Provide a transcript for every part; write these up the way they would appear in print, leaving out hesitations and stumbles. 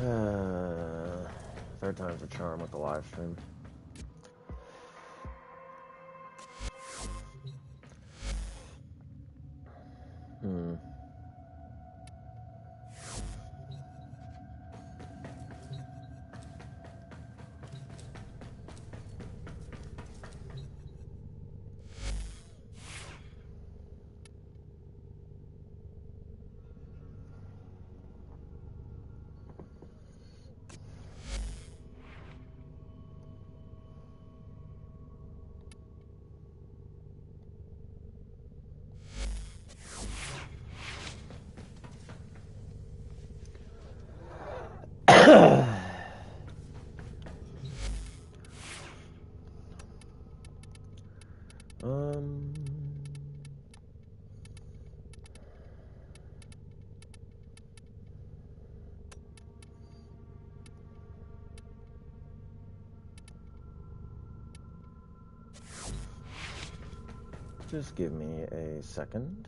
Third time's a charm with the live stream. Just give me a second.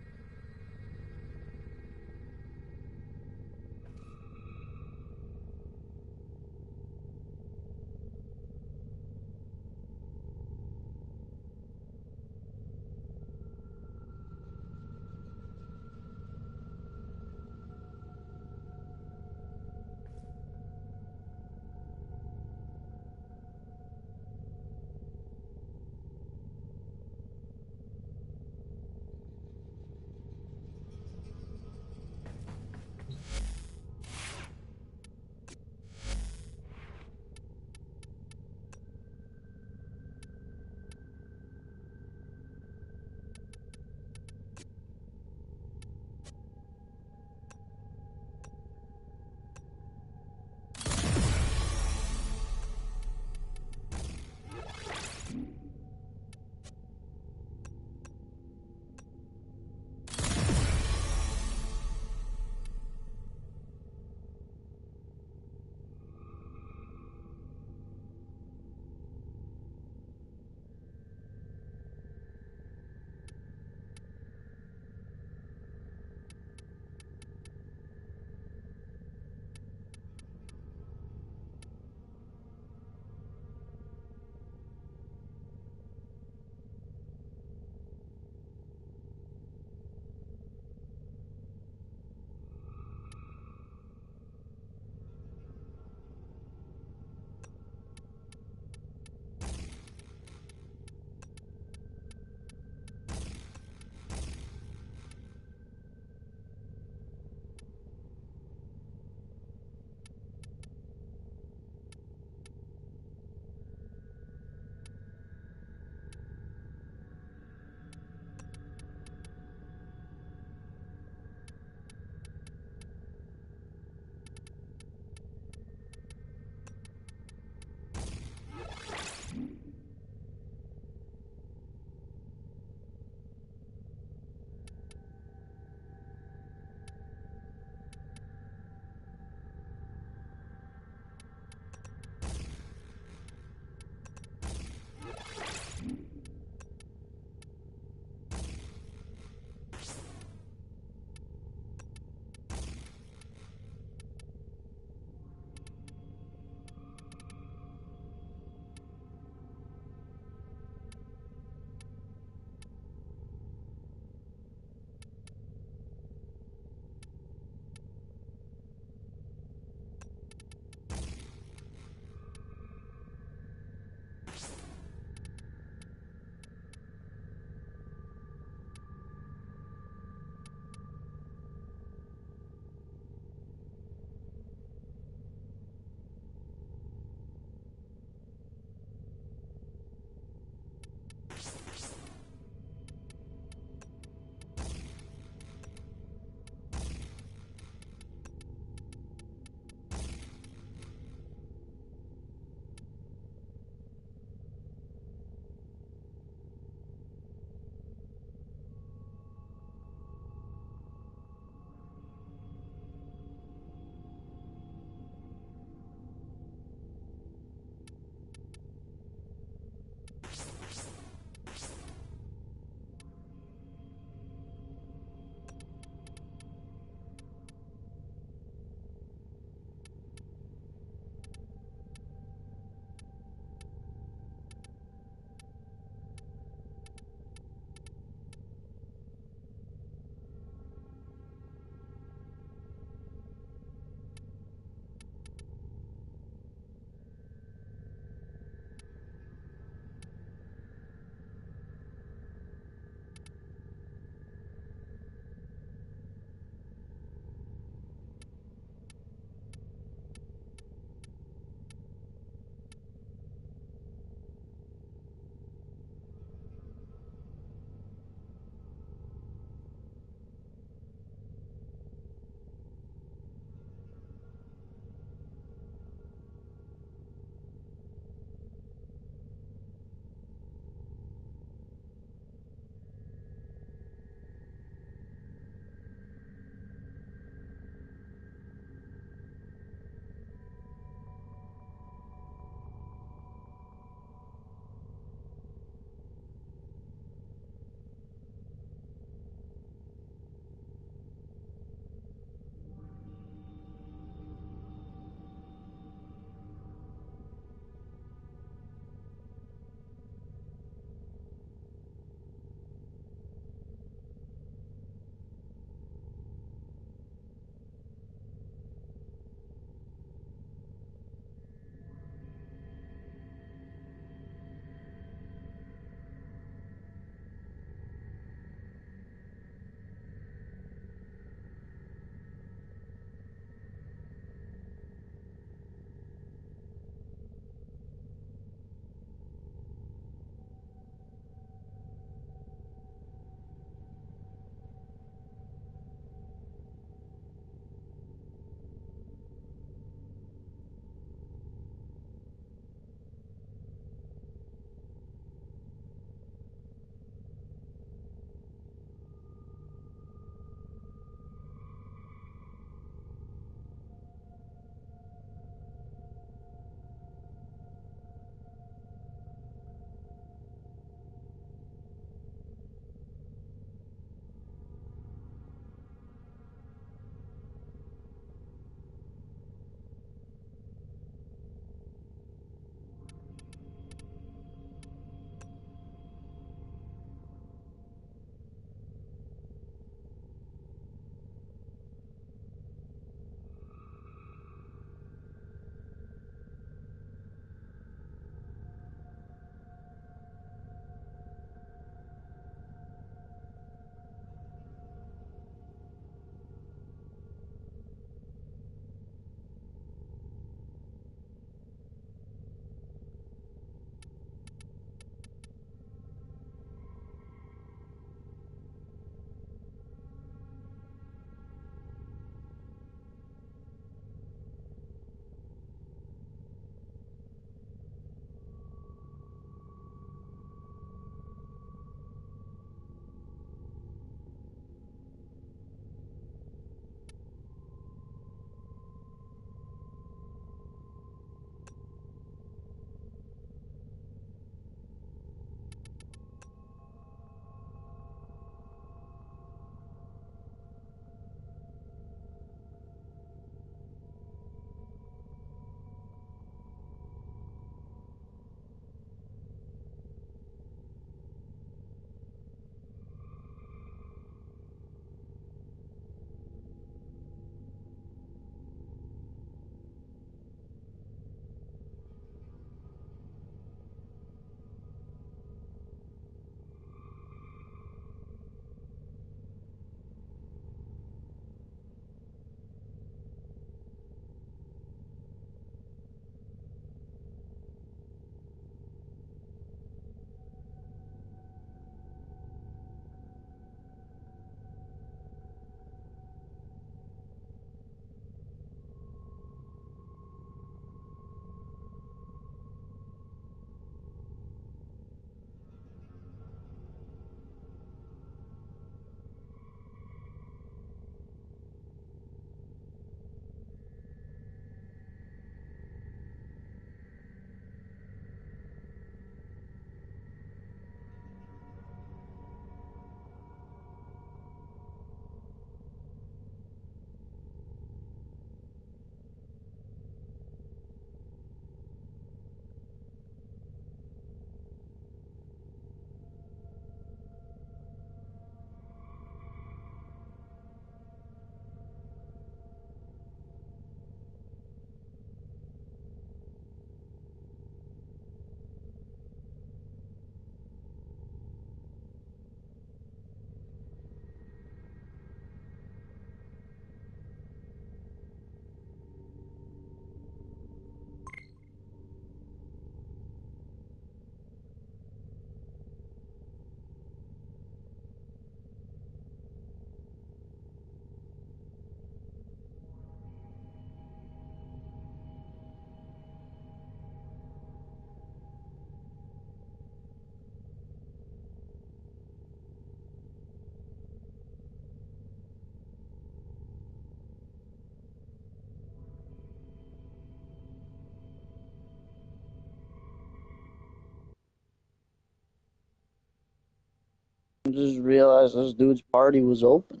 I just realized this dude's party was open.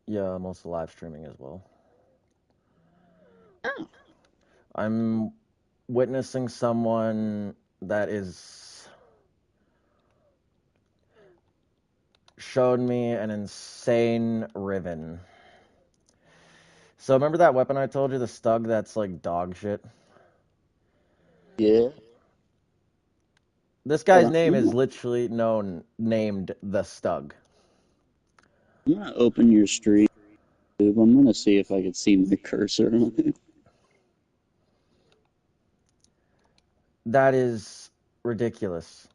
Yeah, I'm also live streaming as well. Oh. I'm witnessing someone that is showed me an insane Riven. So remember that weapon I told you, the Stug that's like dog shit? Yeah. This Hold guy's on. name is literally named the Stug. I'm gonna open your stream. I'm gonna see if I can see my cursor on it. That is ridiculous.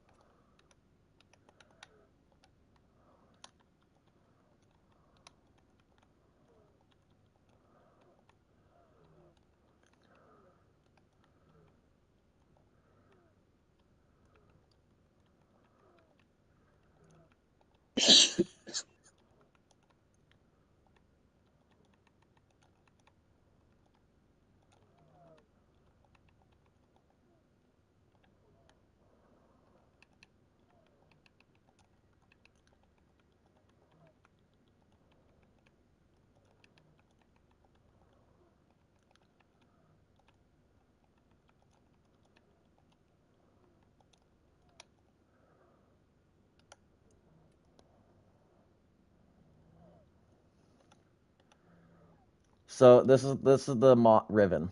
So this is the Riven.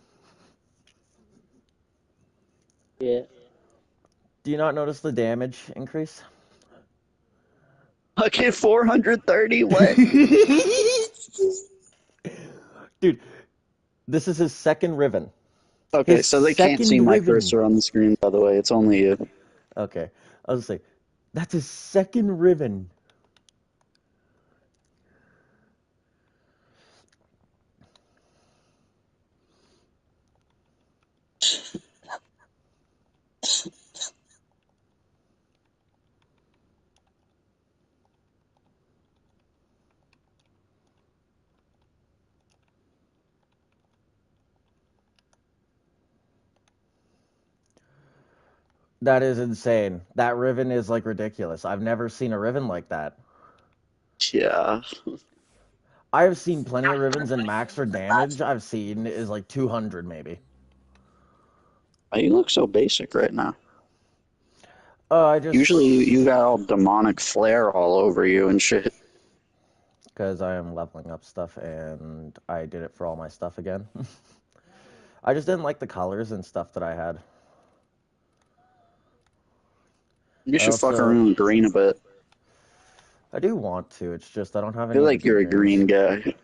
Yeah. Do you not notice the damage increase? Okay, 430. What? Dude, this is his second Riven. Okay, His so they can't see second my Riven. cursor on the screen, by the way. It's only you. Okay, I was gonna say that's his second Riven. That is insane. That Riven is like ridiculous. I've never seen a Riven like that. Yeah. I've seen plenty of Rivens, and max for damage I've seen is like 200 maybe. Why you look so basic right now? I Usually just you got all demonic flare all over you and shit. because I am leveling up stuff and I did it for all my stuff again. I just didn't like the colors and stuff that I had. You I should fuck also around with green a bit. I do want to. It's just I don't have I feel any of the like good you're a greens. green guy.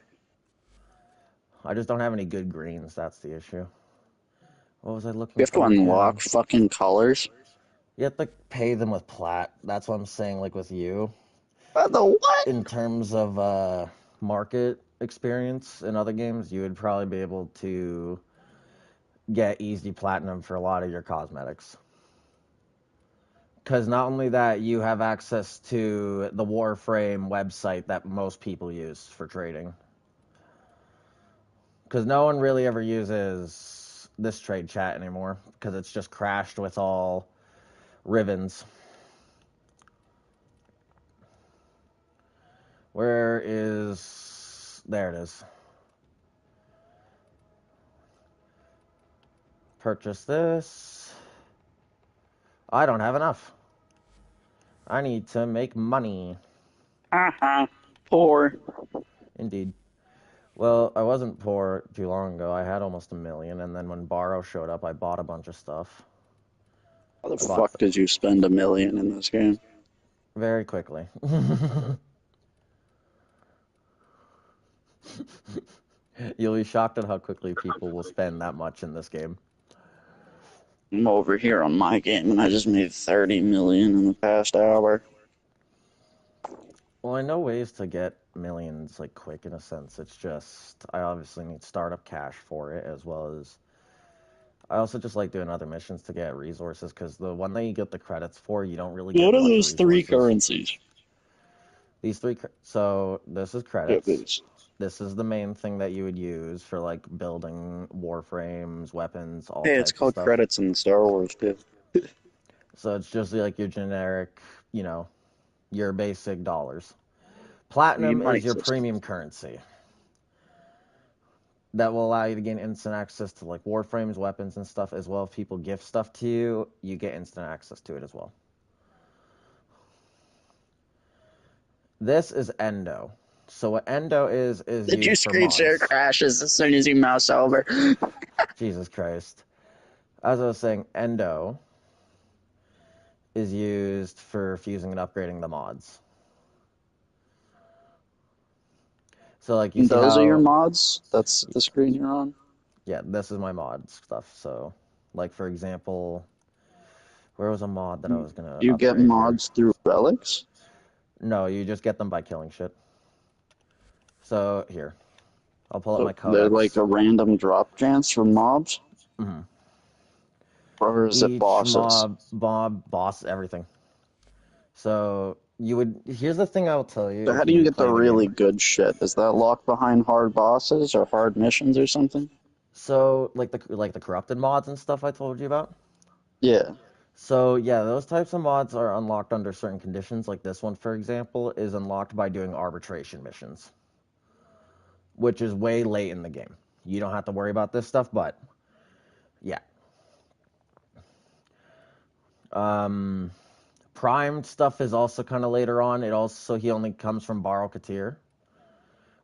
I just don't have any good greens. That's the issue. What was I You looking have to for unlock again? fucking colors. You have to pay them with plat. That's what I'm saying. Like with you, What the what? in terms of market experience in other games, you would probably be able to get easy platinum for a lot of your cosmetics. Because not only that, you have access to the Warframe website that most people use for trading. Because no one really ever uses this trade chat anymore, because it's just crashed with all Rivens. Where is... There it is. Purchase this. I don't have enough. I need to make money. Uh-huh. Poor. Indeed. Well, I wasn't poor too long ago. I had almost 1 million, and then when Borrow showed up, I bought a bunch of stuff. How the I bought fuck did you spend 1 million in this game? very quickly. You'll be shocked at how quickly people will spend that much in this game. I'm over here on my game and I just made 30 million in the past hour. Well, I know ways to get millions like quick in a sense. It's just I obviously need startup cash for it, as well as I also just like doing other missions to get resources, because the one that you get the credits for, you don't really What get are much those three resources. currencies? These three, so this is Yeah, credits. boots. This is the main thing that you would use for like building warframes, weapons, all Hey, it's types of called stuff. credits in Star Wars too. So it's just like your generic, you know, your basic dollars. Platinum is Nice your system. premium currency. That will allow you to gain instant access to like warframes, weapons, and stuff, as well. If people gift stuff to you, you get instant access to it as well. This is Endo. So what Endo is Did you used for screen share mods. crashes as soon as you mouse over? Jesus Christ. As I was saying, Endo is used for fusing and upgrading the mods. So like you And see those are your how, mods? That's the screen you're on? yeah, this is my mod stuff. So like for example, where was a mod that I was gonna You get upgrade here? mods through relics? No, you just get them by killing shit. So here, I'll pull up So my they're like codex. a random drop chance from mobs? Hmm. Or is it Each bosses? mob, boss, everything. So you would. Here's the thing I will tell you So how if do you you get the play the really game. good shit? Is that locked behind hard bosses or hard missions or something? So like the corrupted mods and stuff I told you about. Yeah. So yeah, those types of mods are unlocked under certain conditions. Like this one, for example, is unlocked by doing arbitration missions, which is way late in the game. You don't have to worry about this stuff, but yeah. Um, Primed stuff is also kind of later on. He only comes from Baral Katir,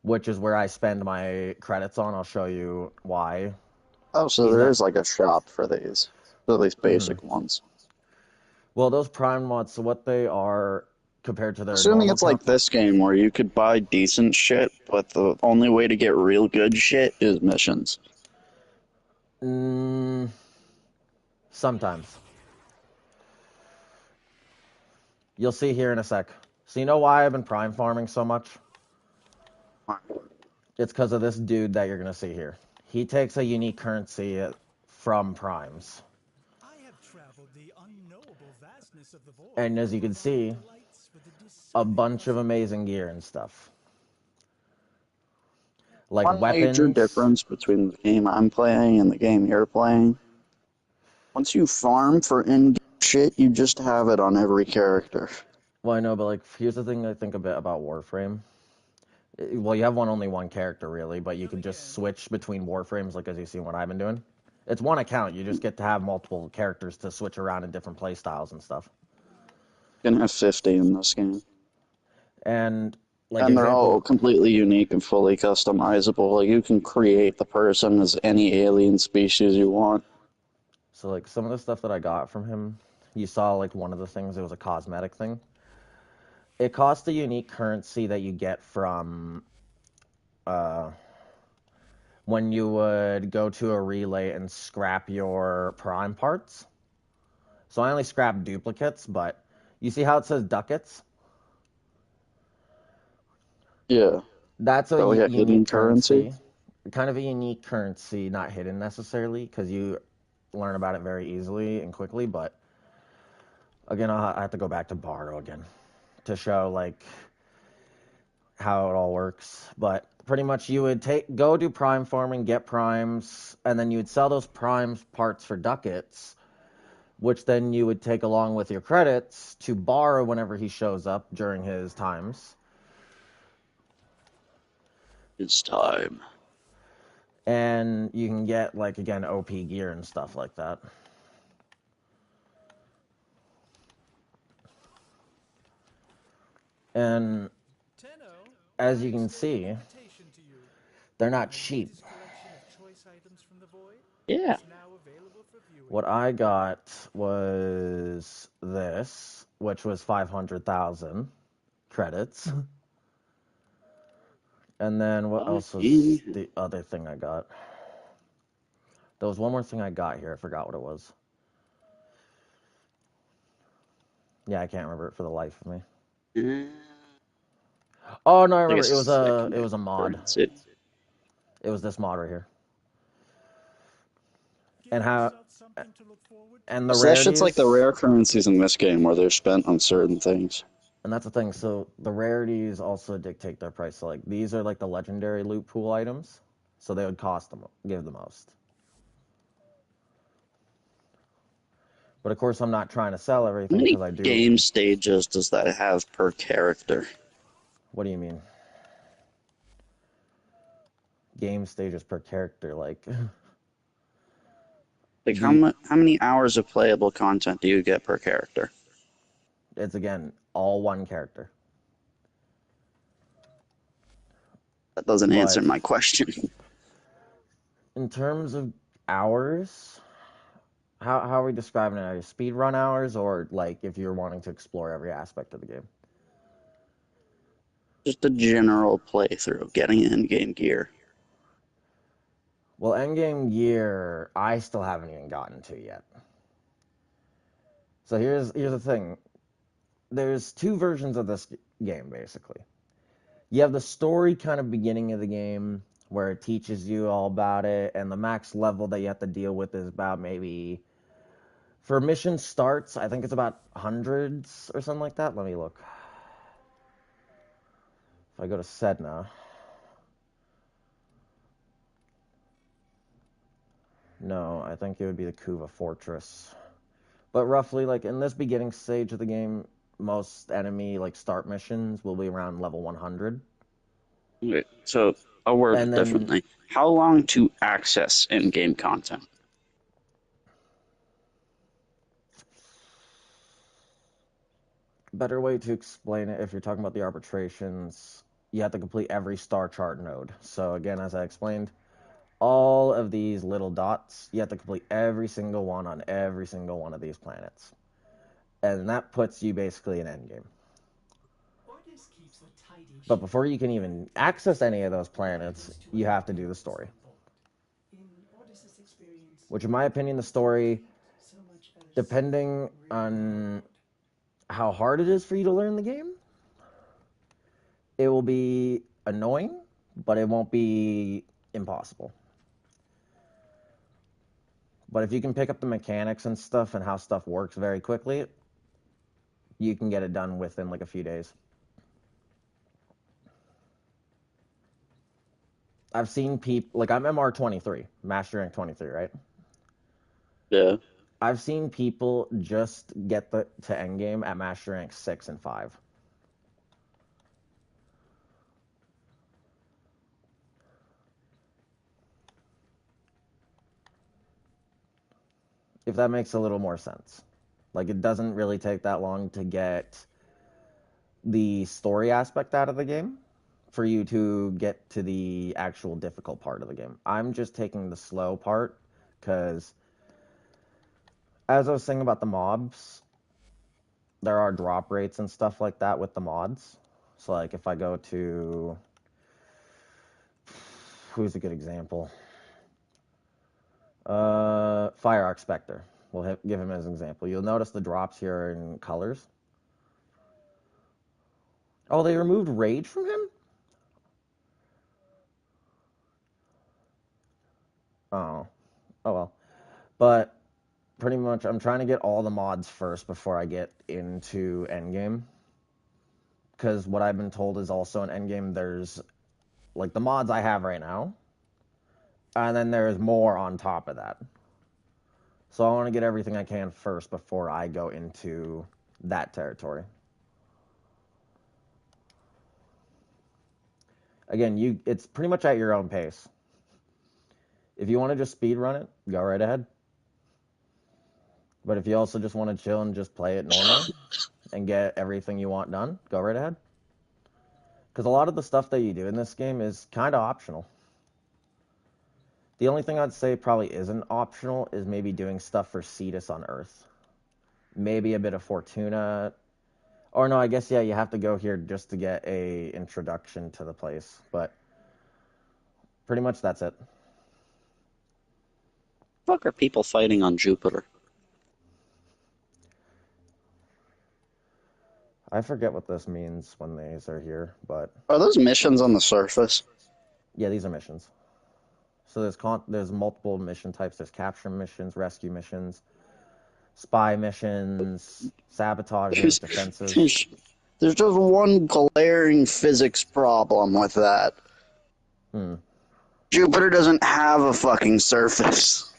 which is where I spend my credits on. I'll show you why. Oh, so He's there not. is like a shop for these. At least Hmm. basic ones. Well, those Prime mods, so what they are compared to their Assuming normal it's like counter. this game where you could buy decent shit, but the only way to get real good shit is missions. Mm, sometimes you'll see here in a sec. So you know why I've been Prime farming so much? It's because of this dude that you're gonna see here. He takes a unique currency from Primes, I have traveled the unknowable vastness of the void and as to you can provide see, delights for the a discerning bunch of buffet. amazing gear and stuff, like One major weapons. difference between the game I'm playing and the game you're playing, once you farm for in-game shit, you just have it on every character. Well, I know, but like here's the thing I think a bit about Warframe. Well, you have only one character really, but you Come can just again. switch between Warframes, like as you see what I've been doing. It's one account. You just get to have multiple characters to switch around in different play styles and stuff. You can have 50 in this game. And like And they're all example, completely unique and fully customizable. Like you can create the person as any alien species you want. so like some of the stuff that I got from him, you saw like one of the things. It was a cosmetic thing. It costs a unique currency that you get from uh, when you would go to a relay and scrap your prime parts. So I only scrap duplicates, but you see how it says ducats? Yeah. That's a So like a hidden unique currency. currency, kind of a unique currency, not hidden necessarily, because you learn about it very easily and quickly. But again, I have to go back to Borrow again to show like how it all works. But pretty much, you would go do prime farming, get primes, and then you would sell those primes parts for ducats, which then you would take along with your credits to Borrow whenever he shows up during his times. It's time. And you can get like again OP gear and stuff like that. And Tenno, as I you can extend an see, invitation to you. they're not My cheap. latest collection of choice items from the void Yeah. is now available for viewing. What I got was this, which was 500,000 credits. And then what else was Fucking the other thing I got? There was one more thing I got here. I forgot what it was. Yeah, I can't remember it for the life of me. hell. Oh no, I I remember. guess It was it's a a command mod. currency. It was this mod right here. Give And how yourself something to look forward to. and the So that shit's like the rarities. rare currencies in this game where they're spent on certain things. And that's the thing. So the rarities also dictate their price. So like these are like the legendary loot pool items. So they would give the most. But of course, I'm not trying to sell How everything many because I do. game stages does that have per character? What do you mean? Game stages per character, like Like the how many hours of playable content do you get per character? it's again all one character. That doesn't answer But my question. in terms of hours, how are we describing it? Are you speed run hours or like if you're wanting to explore every aspect of the game? Just a general playthrough, getting in-game gear. Well, endgame gear, I still haven't even gotten to yet. So here's the thing. There's two versions of this game basically. You have the story kind of beginning of the game where it teaches you all about it, and the max level that you have to deal with is about maybe for mission starts, I think it's about hundreds or something like that. Let me look. If I go to Sedna, no, I think it would be the Kuva Fortress. But roughly, like in this beginning stage of the game, most enemy like start missions will be around level 100, Okay, so I'll word and it then differently. How long to access in-game content? better way to explain it if you're talking about the arbitrations, you have to complete every star chart node. So again, as I explained, all of these little dots, you have to complete every single one on every single one of these planets. And that puts you basically in endgame. Ordis keeps a tidy But ship. before you can even access any of those planets, Items to you have to unlock do the items story. on board. In Ordis's experience, Which, in my opinion, the story, so much as depending reading on aloud. how hard it is for you to learn the game, it will be annoying, but it won't be impossible. But if you can pick up the mechanics and stuff and how stuff works very quickly, you can get it done within like a few days. I've seen people like I'm MR 23, Master Rank 23, right? Yeah. I've seen people just get to endgame at Master Rank 6 and 5. If that makes a little more sense. Like it doesn't really take that long to get the story aspect out of the game for you to get to the actual difficult part of the game. I'm just taking the slow part because as I was saying about the mobs, there are drop rates and stuff like that with the mods. So like if I go to who's a good example? Fire Arc Spectre. We'll give him as an example. You'll notice the drops here are in colors. Oh, they removed Rage from him? Oh. Oh well. But pretty much I'm trying to get all the mods first before I get into Endgame. Because what I've been told is also in Endgame there's like the mods I have right now. And then there's more on top of that. So I want to get everything I can first before I go into that territory. Again, it's pretty much at your own pace. If you want to just speed run it, go right ahead. But if you also just want to chill and just play it normally and get everything you want done, go right ahead. Because a lot of the stuff that you do in this game is kind of optional. The only thing I'd say probably isn't optional is maybe doing stuff for Cetus on Earth. Maybe a bit of Fortuna. Or no, I guess, yeah, you have to go here just to get a introduction to the place. But pretty much that's it. Fuck are people fighting on Jupiter? I forget what this means when these are here, but Are those missions on the surface? yeah, these are missions. So there's multiple mission types. There's capture missions, rescue missions, spy missions, sabotages, There's, defensive. there's, there's just one glaring physics problem with that. Hmm. Jupiter doesn't have a fucking surface.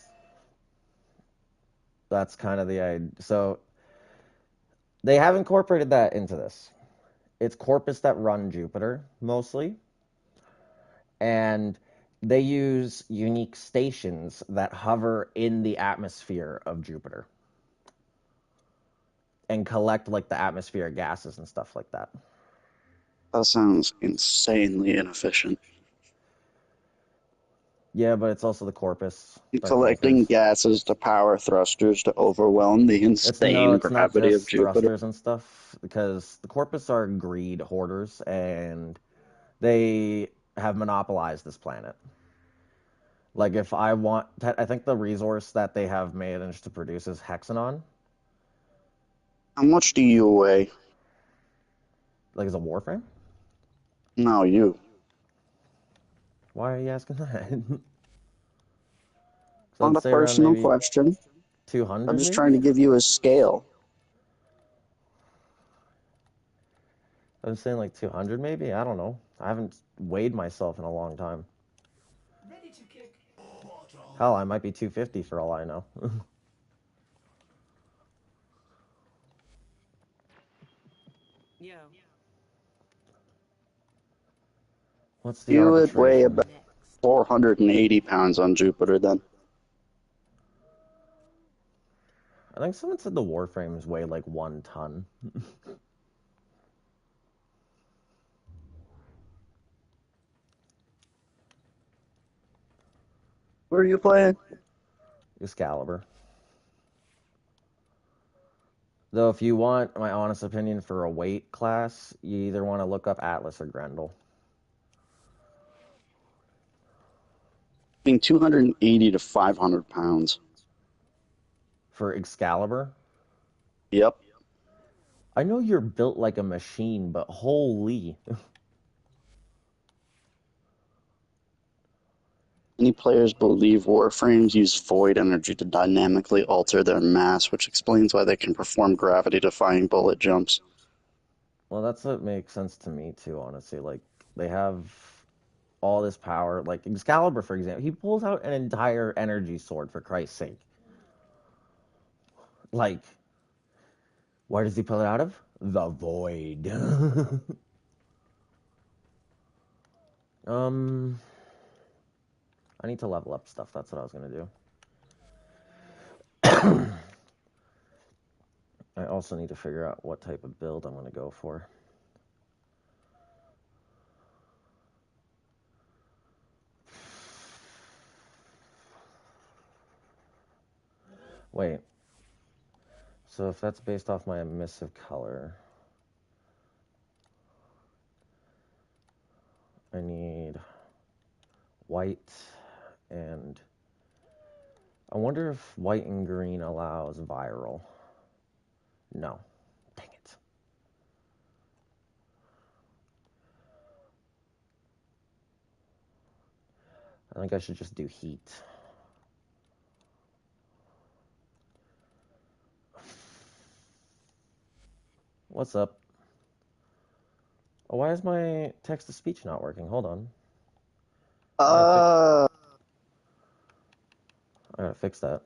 That's kind of the idea. So they have incorporated that into this. It's Corpus that run Jupiter mostly, and they use unique stations that hover in the atmosphere of Jupiter and collect like the atmospheric gases and stuff like that. That sounds insanely inefficient. Yeah, but it's also the Corpus that Collecting filters. gases to power thrusters to overwhelm the insane It's not gravity of just Jupiter. thrusters and stuff because the Corpus are greed hoarders and they have monopolized this planet. Like if I want, I think the resource that they have managed to produce is hexanon. How much do you weigh? Like is a Warframe. No, you. Why are you asking that? So Not I'd a say around personal maybe question. I'm 200 just maybe. trying to give you a scale. I was saying like 200 maybe. I don't know. I haven't weighed myself in a long time. Ready to kick. Bottle. Hell, I might be 250 for all I know. Yo, What's the You would weigh arbitration? about next. 480 pounds on Jupiter then. I think someone said the Warframes weigh like 1 ton. Where are you playing? Excalibur. Though, if you want my honest opinion for a weight class, you either want to look up Atlas or Grendel. Between 280 to 500 pounds. For Excalibur, Yep. I know you're built like a machine, but holy. Many players believe Warframes use void energy to dynamically alter their mass, which explains why they can perform gravity-defying bullet jumps. Well, that's what makes sense to me too, honestly. Like they have all this power. Like Excalibur, for example, he pulls out an entire energy sword for Christ's sake. Like, where does he pull it out of? The void. um, I need to level up stuff. That's what I was gonna do. I also need to figure out what type of build I'm gonna go for. Wait. So if that's based off my emissive color, I need white and I wonder if white and green allows viral. No. Dang it. I think I should just do heat. What's up? Oh, why is my text-to-speech not working? Hold on. Uh, I gotta fix that.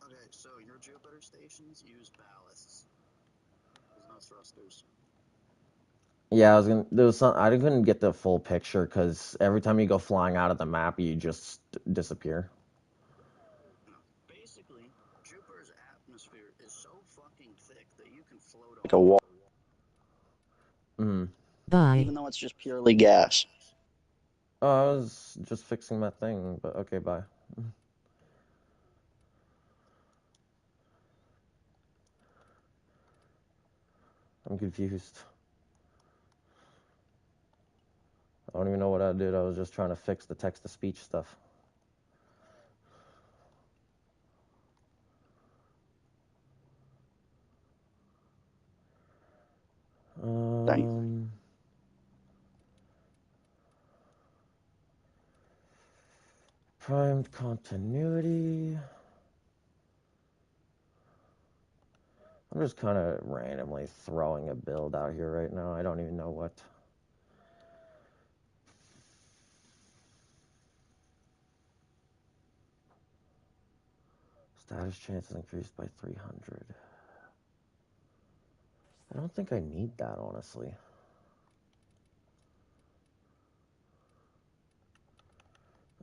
okay, so your Jupiter stations use ballasts. There's no thrusters. Yeah, I was gonna. There was some. I couldn't get the full picture because every time you go flying out of the map, you just disappear. No. Basically, Jupiter's atmosphere is so fucking thick that you can float like a wall, Hmm. even though it's just purely gas. Oh, I was just fixing my thing, but okay, bye. I'm confused. I don't even know what I did. I was just trying to fix the text-to-speech stuff. Dang. Primed continuity. I'm just kind of randomly throwing a build out here right now. I don't even know what. Let's Status chance is increased by 300. I don't think I need that, honestly.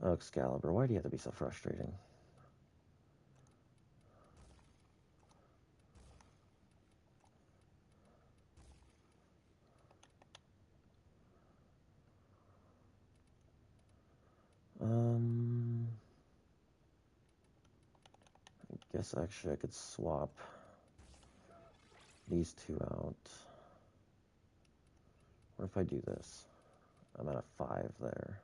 Oh, Excalibur, why do you have to be so frustrating? I guess actually I could swap these two out. What if I do this? I'm at a 5 there.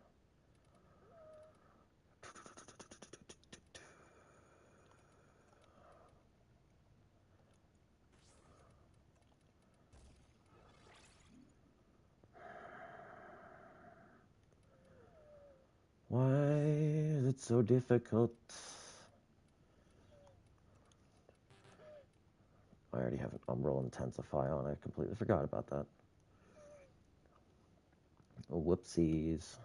Why is it so difficult? I already have an Umbral Intensify on. I completely forgot about that. Oh, whoopsies.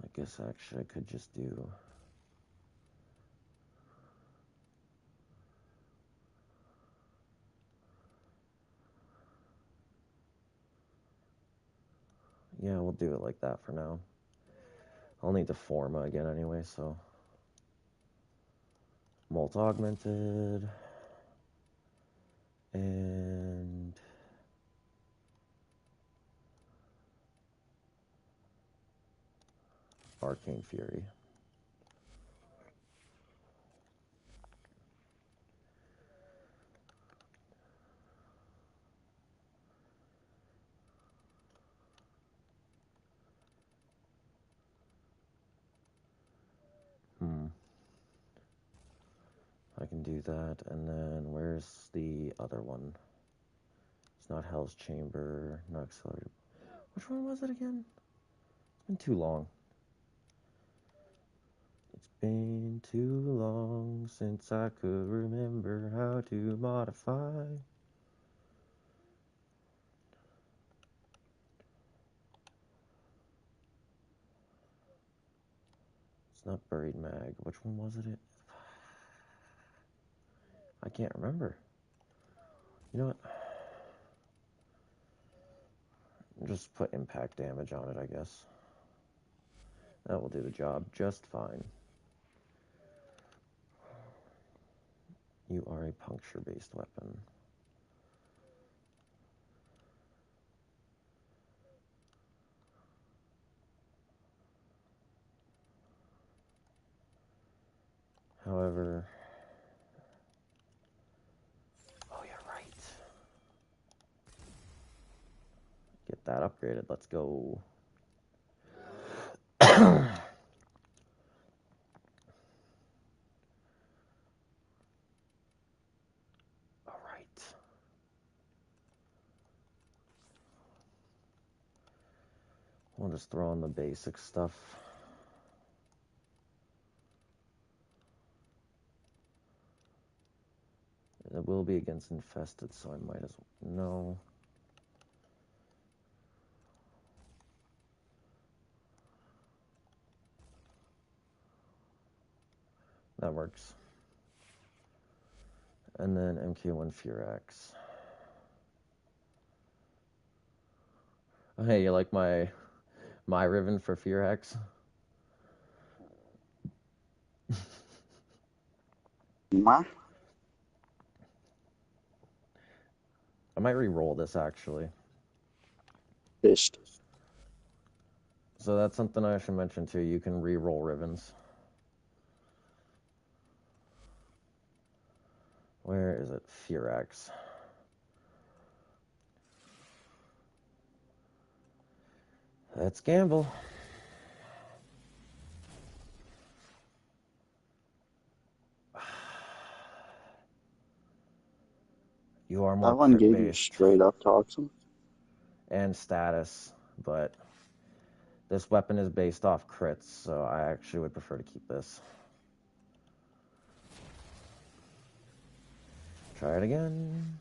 I guess actually I could just do... Yeah, we'll do it like that for now. I'll need the Forma again anyway, so... Molt Augmented... And... Arcane Fury. I can do that, and then where's the other one? It's not Hell's Chamber, not Accelerated. Which one was it again? It's been too long. It's been too long since I could remember how to modify. It's not Buried Mag. Which one was it? I can't remember. You know what? Just put impact damage on it, I guess. That will do the job just fine. You are a puncture-based weapon. However... Oh, you're right. Get that upgraded. Let's go. Alright. We'll just throw in the basic stuff. It will be against infested, so I might as well. No. That works. And then MK1 Furax. Oh, hey, you like my Riven for Furax? Ma? I might re-roll this, actually. Pissed. So that's something I should mention, too. You can re-roll Rivens. Where is it? Furax. Let's gamble. You are more That one crit gave you based straight up toxin. and status, but This weapon is based off crits, so I actually would prefer to keep this. Try it again.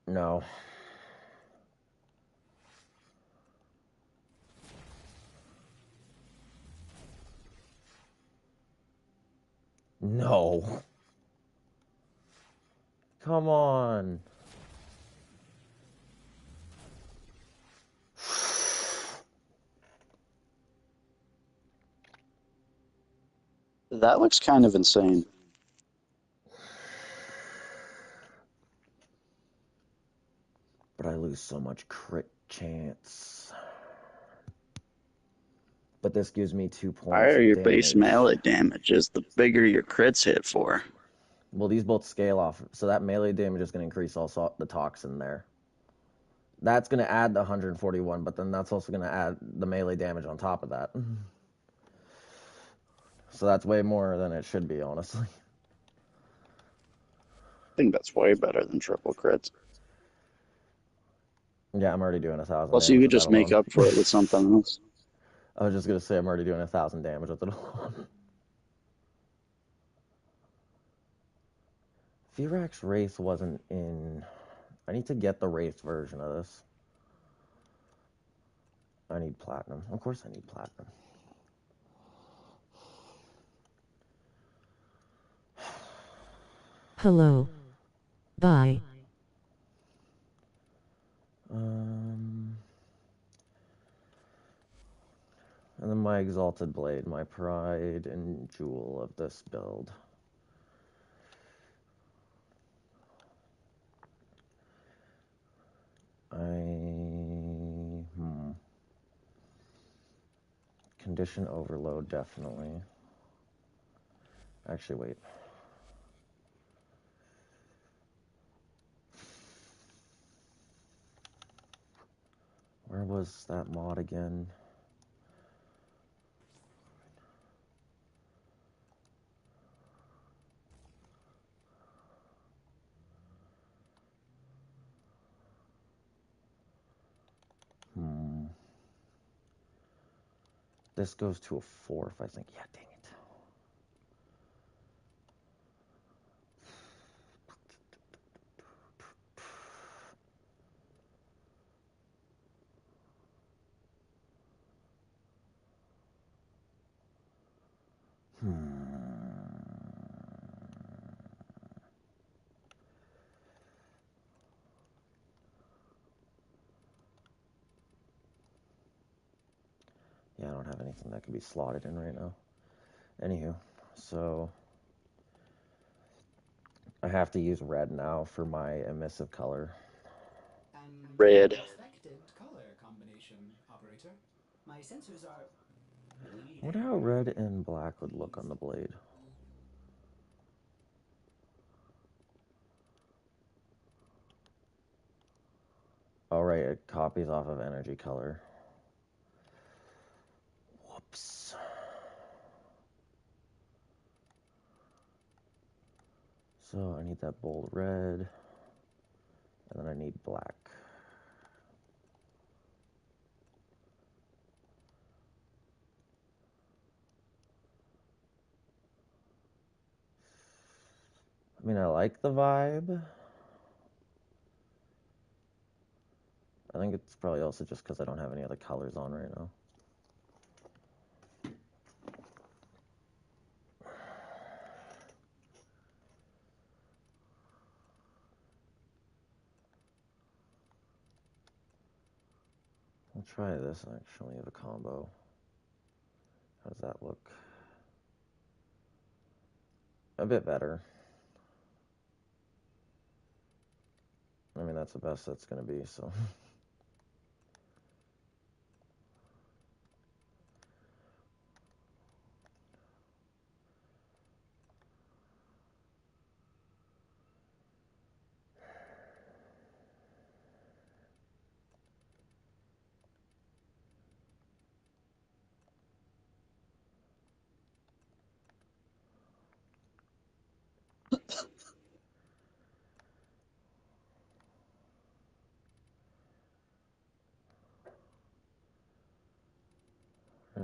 No. No. Come on. That looks kind of insane. But I lose so much crit chance. But this gives me 2 points Higher of your base damage. melee damage is, the bigger your crits hit for. Well, these both scale off, so that melee damage is going to increase also the toxin there. That's going to add the 141, but then that's also going to add the melee damage on top of that. So that's way more than it should be, honestly. I think that's way better than triple crits. Yeah, I'm already doing 1,000 Plus, you damage could with that just make alone. up for it with something else. I was just going to say I'm already doing 1,000 damage with it alone. Virax Wraith wasn't in... I need to get the Wraith version of this. I need platinum. Of course I need platinum. Hello. Bye. And then my Exalted Blade, my pride and jewel of this build. Condition overload, definitely. Actually, wait. Where was that mod again? This goes to a 4th, I think. Yeah, dang it. Yeah, I don't have anything that could be slotted in right now. Anywho, so I have to use red now for my emissive color. Red. Expected color combination, operator. My sensors are bleeding. I wonder how red and black would look on the blade. Oh, right, it copies off of energy color. Whoops. So I need that bold red, and then I need black. I mean, I like the vibe. I think it's probably also just because I don't have any other colors on right now. I'll try this actually, the combo. How does that look? A bit better. I mean, that's the best that's going to be, so.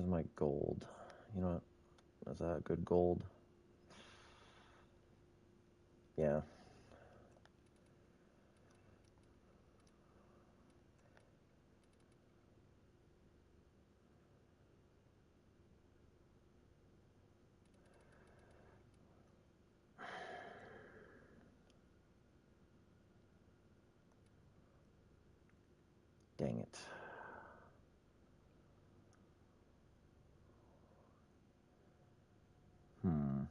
Where's my gold? You know what? Is that good gold? Yeah. Dang it. Hmm.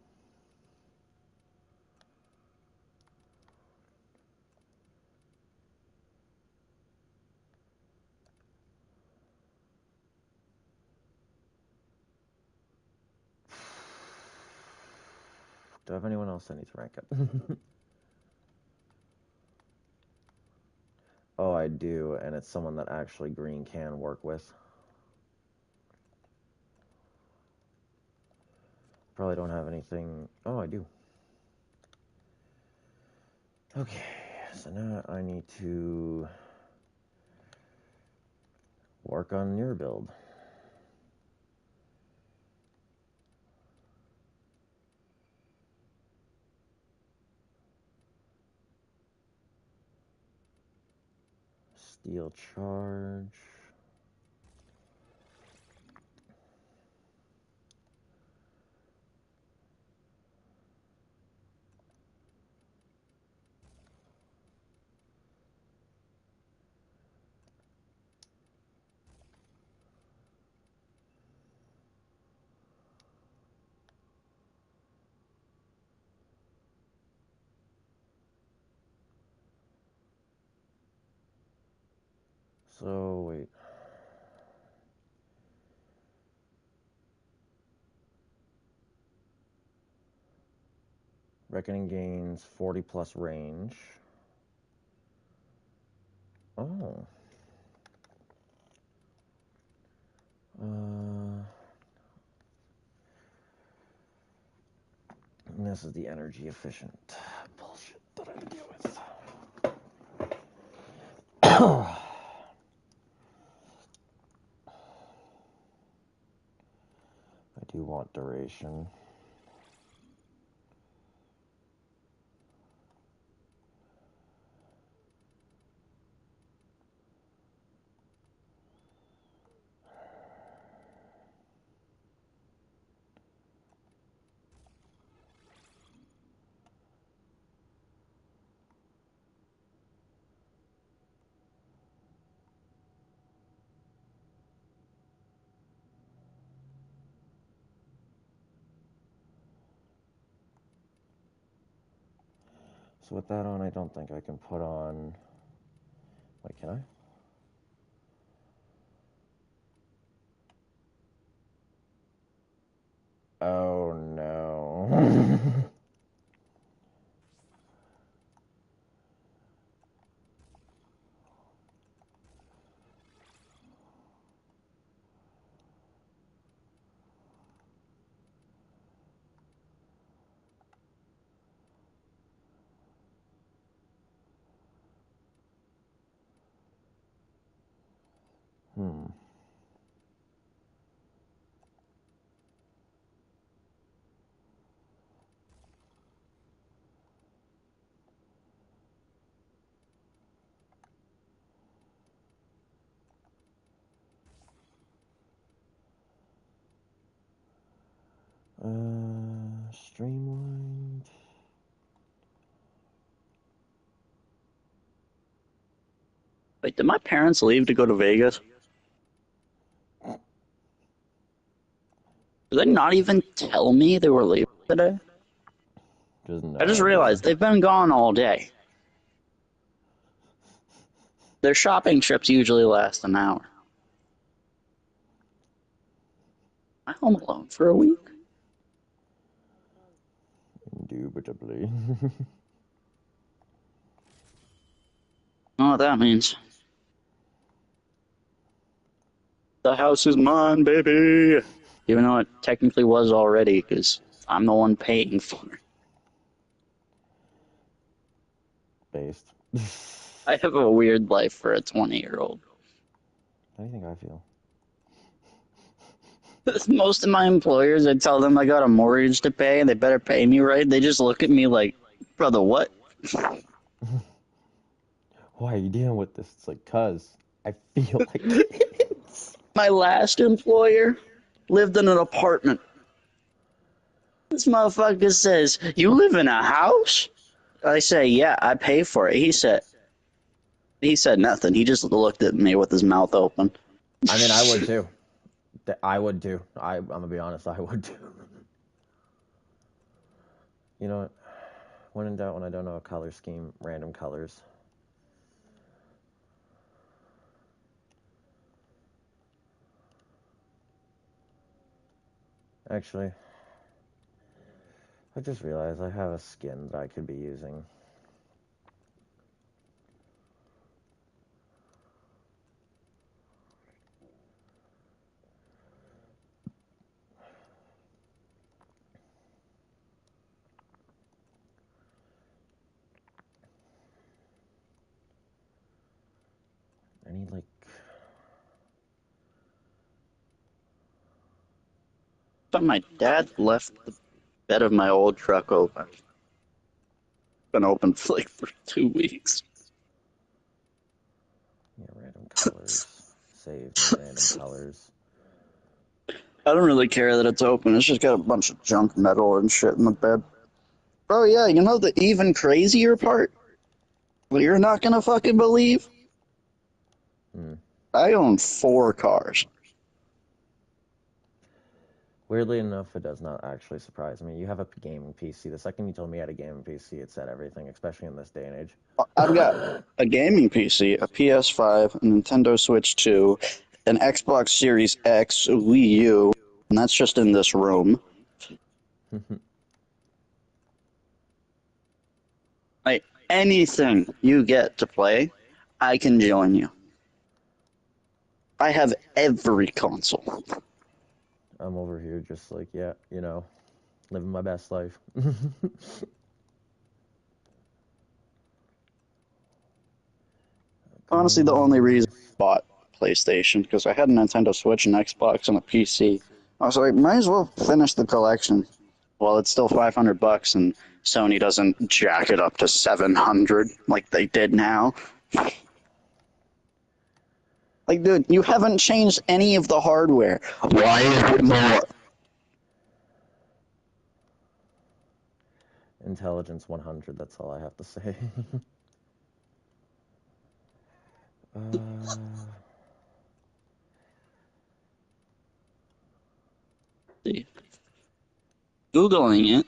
Do I have anyone else I need to rank up? Oh, I do, and it's someone that actually green can work with. Probably don't have anything. Oh, I do. Okay, so now I need to work on your build. Steel charge. So, wait. Reckoning gains 40 plus range. Oh. And this is the energy efficient bullshit that I deal with. I do want duration. So with that on, I don't think I can put on... Wait, can I? Oh, no. Hmm. Streamlined. Wait, did my parents leave to go to Vegas? Did they not even tell me they were leaving today? Just I just no, realized dude. they've been gone all day. Their shopping trips usually last an hour. I'm home alone for a week. Indubitably. I don't know what that means. The house is mine, baby. Even though it technically was already, because I'm the one paying for it. Based. I have a weird life for a 20-year-old. How do you think I feel? Most of my employers, I tell them I got a mortgage to pay and they better pay me right. They just look at me like, brother, what? Why are you dealing with this? It's like, cuz I feel like it. My last employer lived in an apartment. This motherfucker says, "You live in a house?" I say, "Yeah, I pay for it." He said nothing. He just looked at me with his mouth open. I mean, I would too. I would too. I'm gonna be honest, I would too. You know what? When in doubt, when I don't know a color scheme, random colors. Actually, I just realized I have a skin that I could be using. I need like But my dad left the bed of my old truck open. Been open for like for 2 weeks. random colors. Save me random colors. I don't really care that it's open. It's just got a bunch of junk metal and shit in the bed. Oh yeah, you know the even crazier part? Well, you're not gonna fucking believe. Hmm. I own 4 cars. Weirdly enough, it does not actually surprise me. You have a gaming PC. The second you told me you had a gaming PC, it said everything, especially in this day and age. I've got a gaming PC, a PS5, a Nintendo Switch 2, an Xbox Series X, Wii U, and that's just in this room. Like anything you get to play, I can join you. I have every console. I'm over here just like, yeah, living my best life. Honestly, the only reason Colors. I bought PlayStation because I had a Nintendo Switch, an Xbox, and a PC. I was like, might as well finish the collection. Well, it's still $500, and Sony doesn't jack it up to 700 like they did now. Like, dude, you haven't changed any of the hardware. Why is it more? Intelligence 100, that's all I have to say. uh, Googling it,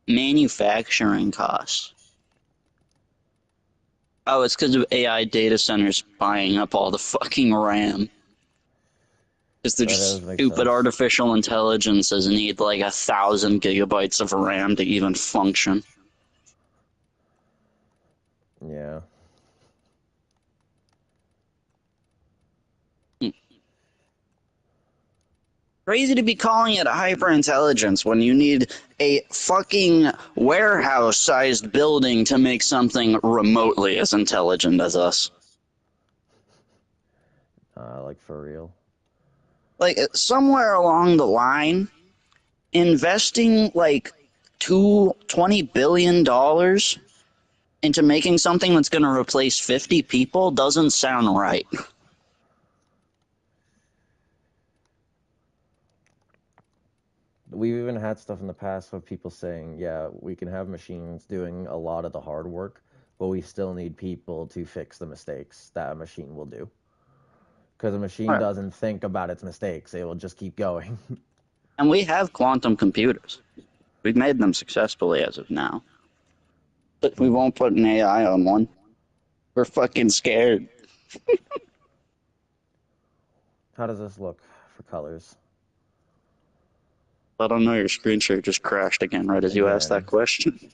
manufacturing costs. Oh, it's because of AI data centers buying up all the fucking RAM. Because they're that just does make stupid sense. artificial intelligences need like 1,000 GB of RAM to even function. Yeah. Crazy to be calling it hyperintelligence when you need a fucking warehouse-sized building to make something remotely as intelligent as us. Like for real. Like somewhere along the line, investing like $20 billion into making something that's going to replace 50 people doesn't sound right. We've even had stuff in the past of people saying, yeah, we can have machines doing a lot of the hard work, but we still need people to fix the mistakes that a machine will do. Because a machine Right. doesn't think about its mistakes, it will just keep going. And we have quantum computers. We've made them successfully as of now. But we won't put an AI on one. We're fucking scared. How does this look for colors? I don't know, your screen share just crashed again right as you asked that Again. question.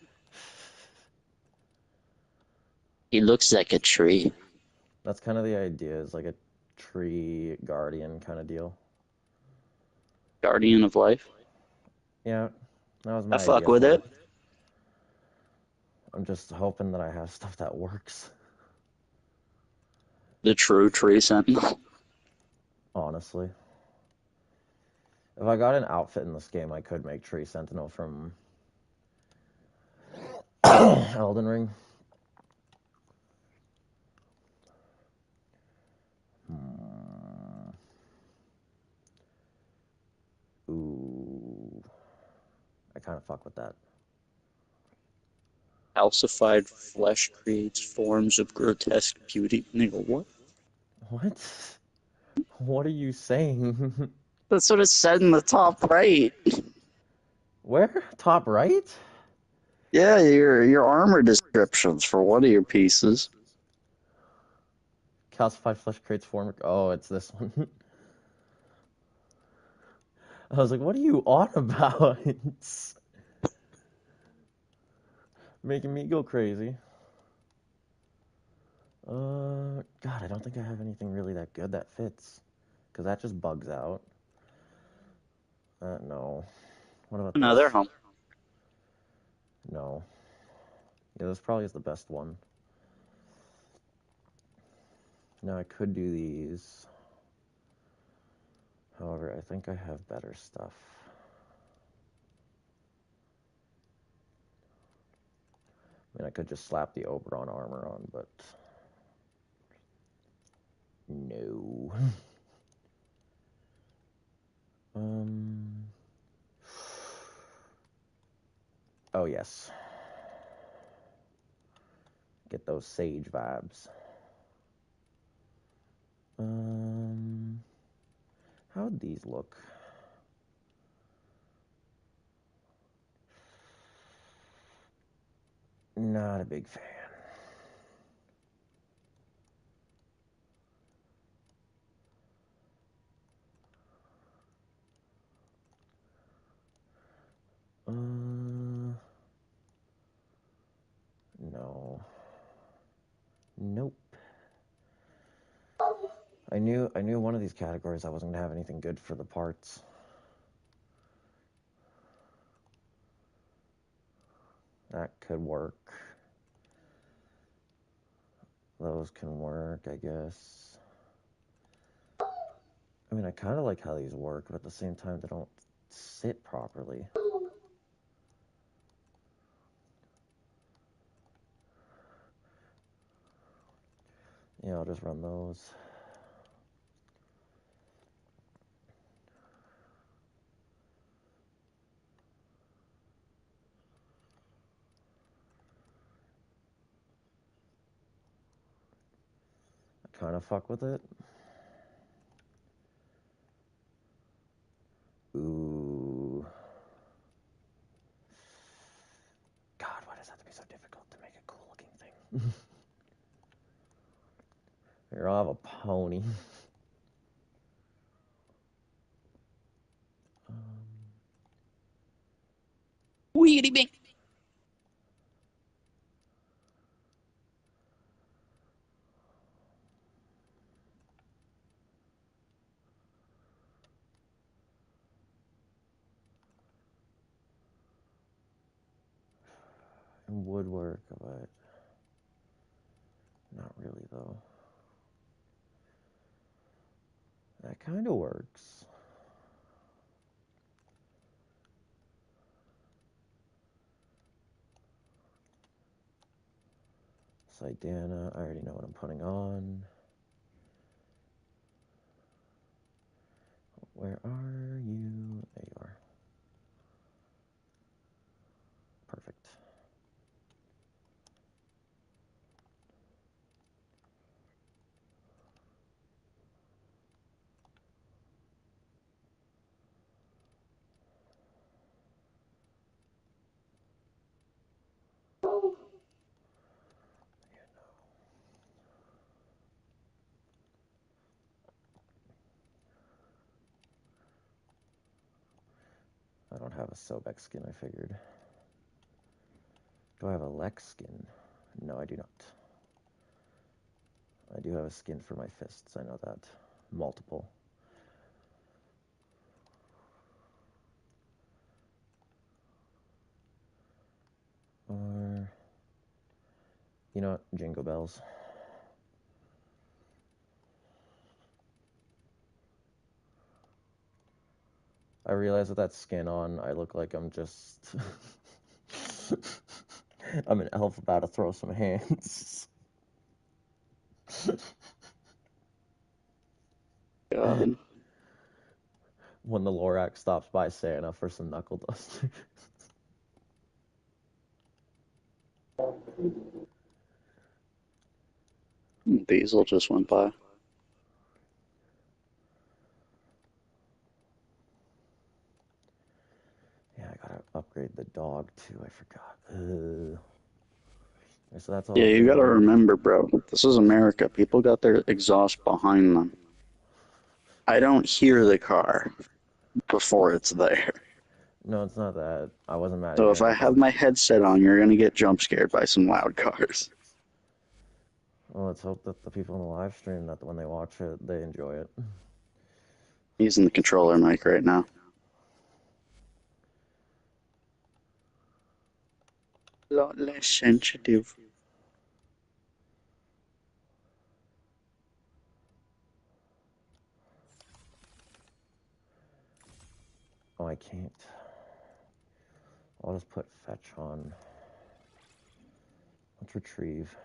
He looks like a tree. That's kind of the idea, is like a tree guardian kind of deal. Guardian of life. Yeah, that was I my fuck idea with for it. it. I'm just hoping that I have stuff that works, The true tree sentinel. honestly. If I got an outfit in this game, I could make Tree Sentinel from Elden Ring. Ooh. I kind of fuck with that. Calcified flesh creates forms of grotesque beauty. Nigga, what? What? What are you saying? That's what it said in the top right. Where? Top right? Yeah, your armor descriptions for one of your pieces. Calcified flesh creates form. Oh, it's this one. I was like, what are you on about? It's making me go crazy. God, I don't think I have anything really that good that fits. Because that just bugs out. No. What about Another this? home. No. Yeah, this probably is the best one. Now I could do these. However, I think I have better stuff. I mean, I could just slap the Oberon armor on, but no. Oh yes. Get those sage vibes. How'd these look? Not a big fan. No. Nope. I knew one of these categories I wasn't gonna have anything good for the parts. That could work. Those can work, I guess. I mean, I kind of like how these work, but at the same time, they don't sit properly. Yeah, I'll just run those. I kind of fuck with it. Ooh. God, why does that have to be so difficult to make a cool looking thing? Here, I'll have a pony. Weedy bing. Woodwork, but not really though. That kind of works. Sidana, I already know what I'm putting on. Where are you? There you are. Perfect. I don't have a Sobek skin, I figured. Do I have a Lex skin? No, I do not. I do have a skin for my fists, I know that. Multiple. Or, you know what? Jingle bells. I realize with that skin on, I look like I'm just. I'm an elf about to throw some hands. God. When the Lorax stops by Santa for some knuckle dusters. Diesel just went by. Yeah, I gotta upgrade the dog too. I forgot. So that's all Yeah, you gotta good. remember, bro. This is America. People got their exhaust behind them. I don't hear the car before it's there. No, it's not that. I wasn't mad at So your if I have engine. my headset on, you're gonna get jump scared by some loud cars. Well, let's hope that the people in the live stream, that when they watch it, they enjoy it. Using the controller mic right now. A lot less sensitive. Oh, I can't. I'll just put fetch on. Let's retrieve.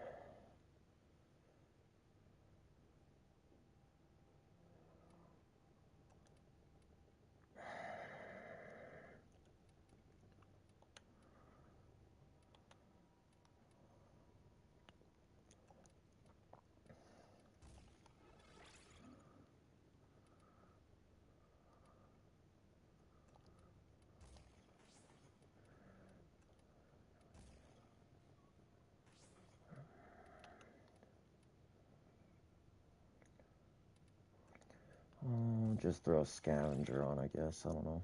Just throw a scavenger on, I guess. I don't know.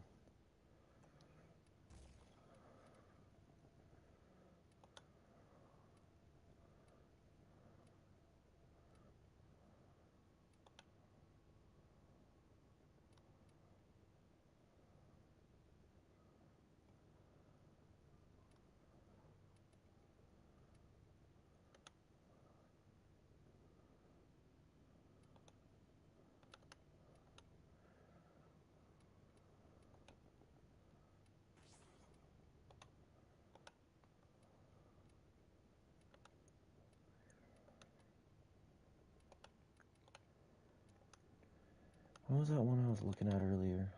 What was that one I was looking at earlier?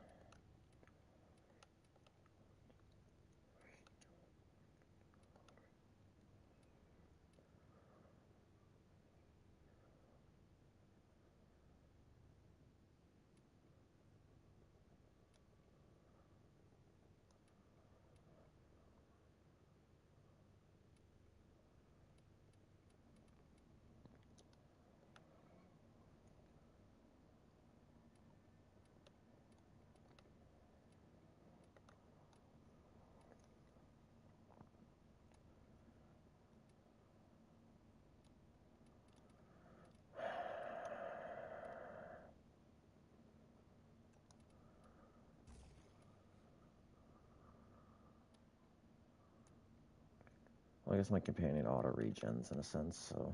Well, I guess my companion auto regens in a sense, so.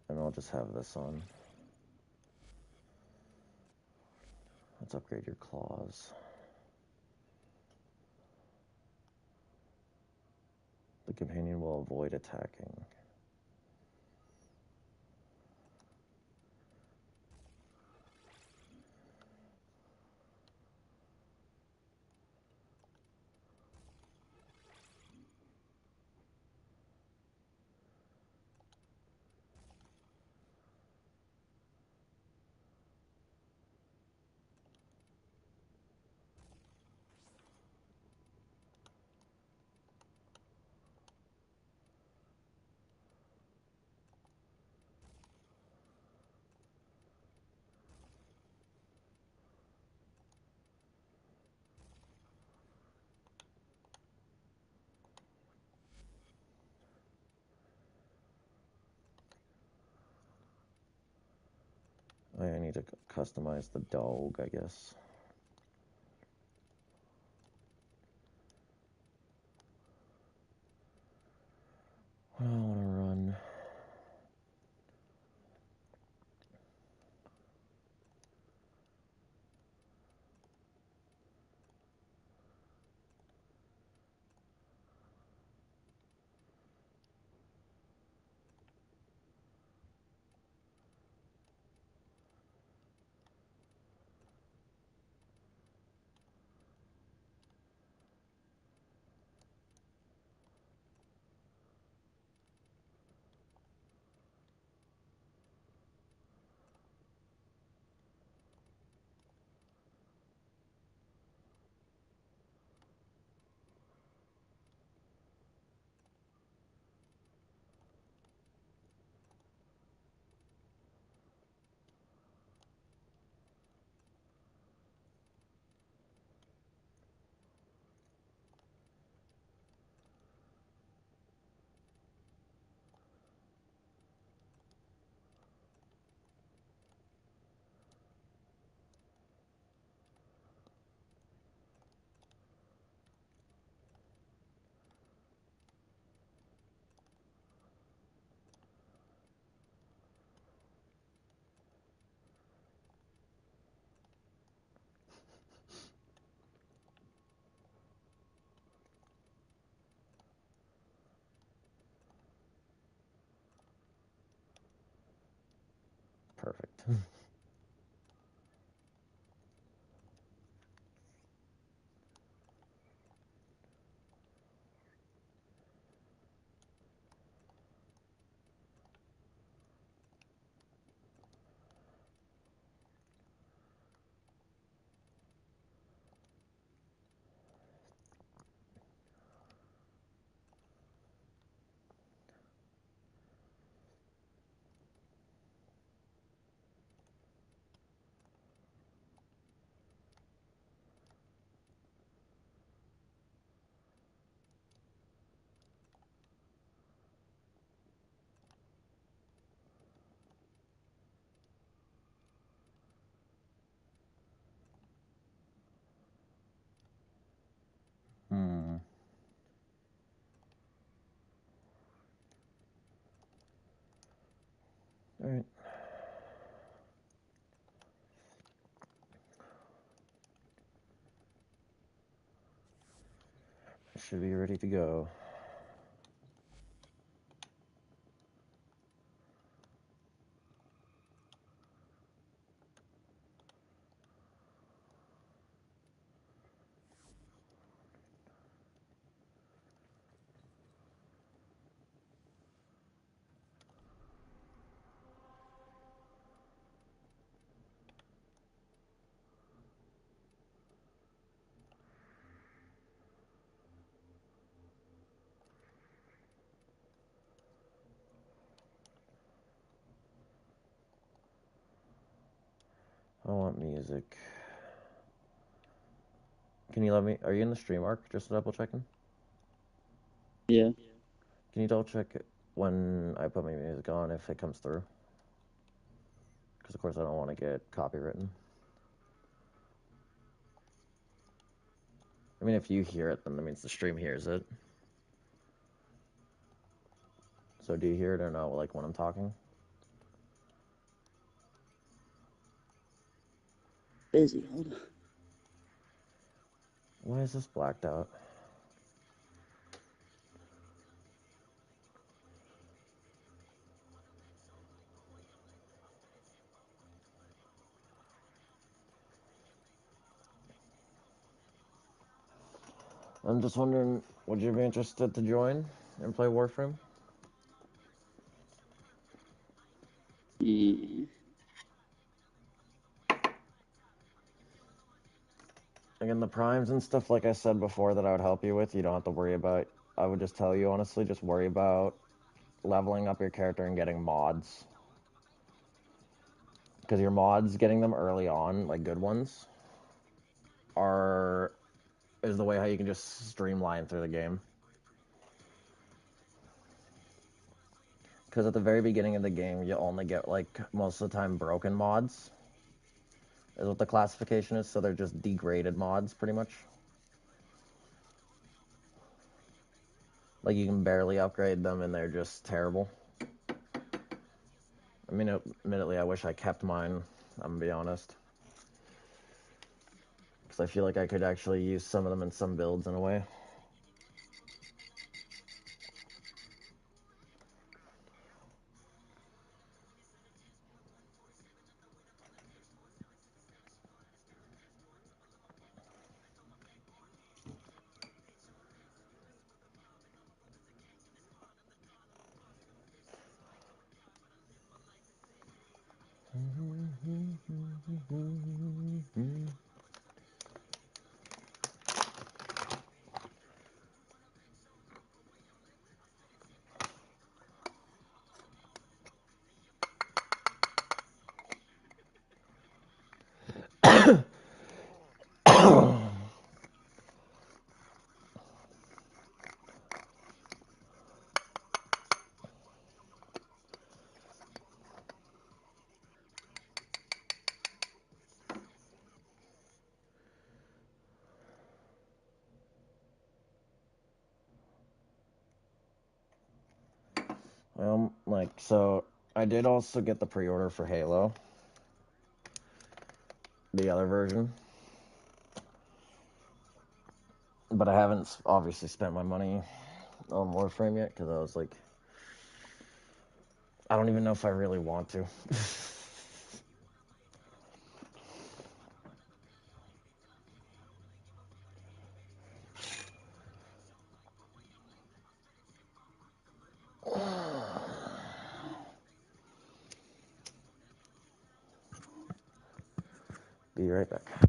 And I'll just have this on. Let's upgrade your claws. The companion will avoid attacking. I need to customize the dog, I guess. What do I want to run? Perfect. Hmm. All right. I should be ready to go. I want music. Can you let me? Are you in the stream arc? Just double checking. Yeah. Can you double check when I put my music on if it comes through? Because of course I don't want to get copywritten. I mean, if you hear it, then that means the stream hears it. So do you hear it or no? Like when I'm talking? Busy. Hold on. Why is this blacked out? I'm just wondering, would you be interested to join and play Warframe? Yeah. Again, the primes and stuff, like I said before, that I would help you with, you don't have to worry about. I would just tell you, honestly, just worry about leveling up your character and getting mods. Because your mods, getting them early on, like good ones, is the way how you can just streamline through the game. Because at the very beginning of the game, you only get, like, most of the time broken mods, is what the classification is, so they're just degraded mods, pretty much. Like, you can barely upgrade them, and they're just terrible. I mean, admittedly, I wish I kept mine, I'm gonna be honest. Because I feel like I could actually use some of them in some builds in a way. So I did also get the pre-order for Halo, the other version, but I haven't obviously spent my money on Warframe yet, because I was like, I don't even know if I really want to. Be right back.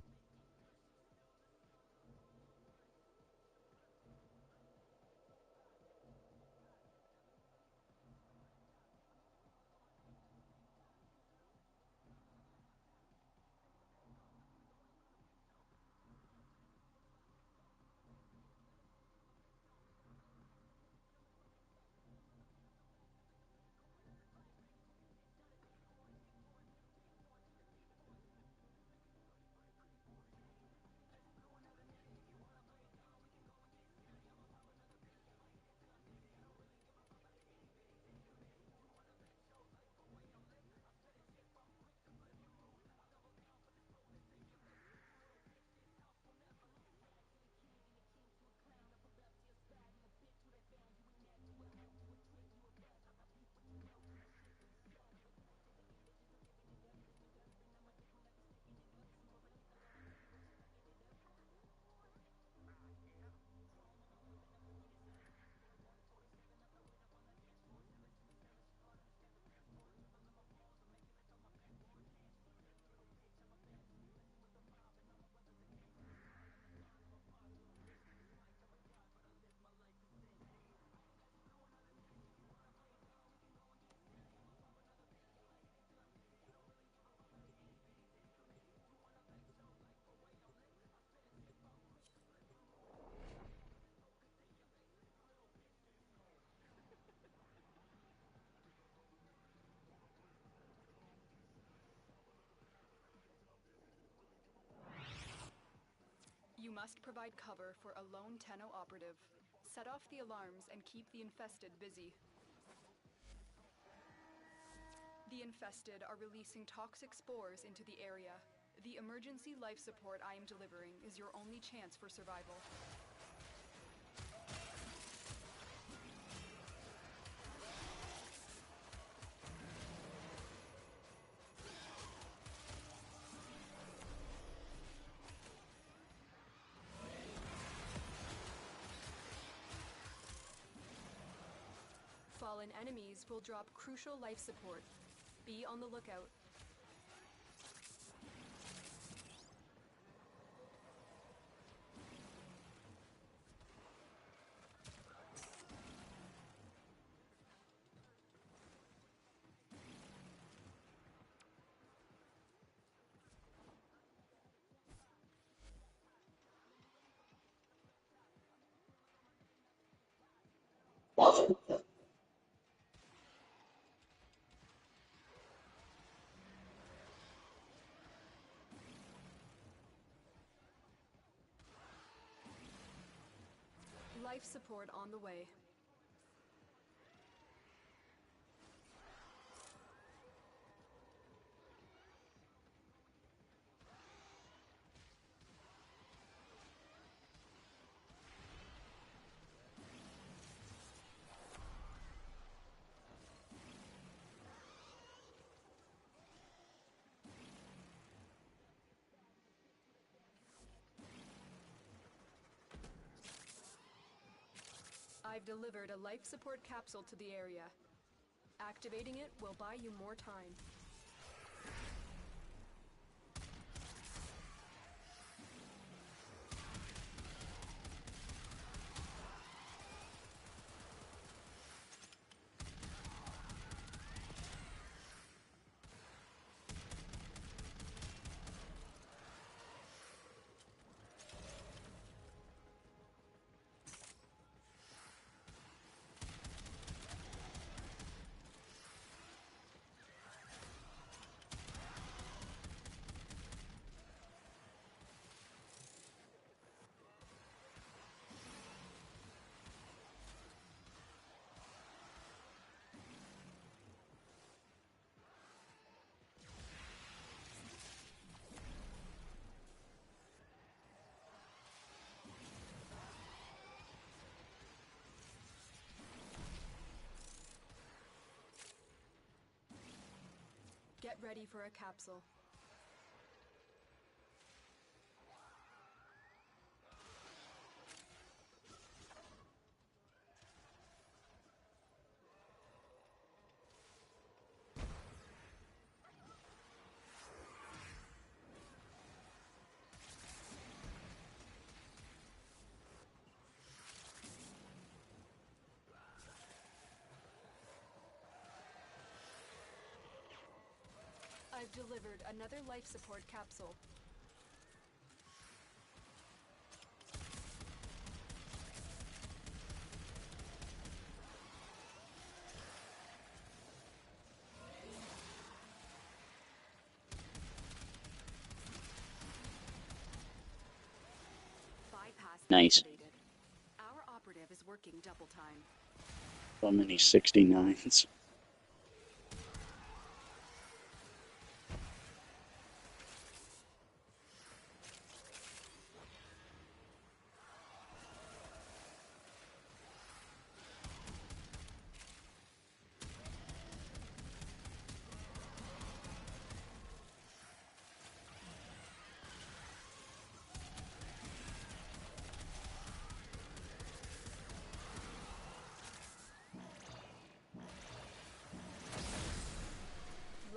You must provide cover for a lone Tenno operative. Set off the alarms and keep the infested busy. The infested are releasing toxic spores into the area. The emergency life support I am delivering is your only chance for survival. Fallen enemies will drop crucial life support. Be on the lookout. Life support on the way. I've delivered a life support capsule to the area. Activating it will buy you more time. Get ready for a capsule. I've delivered another life support capsule. Bypass Nice. activated. Our operative is working double time. So many 69s.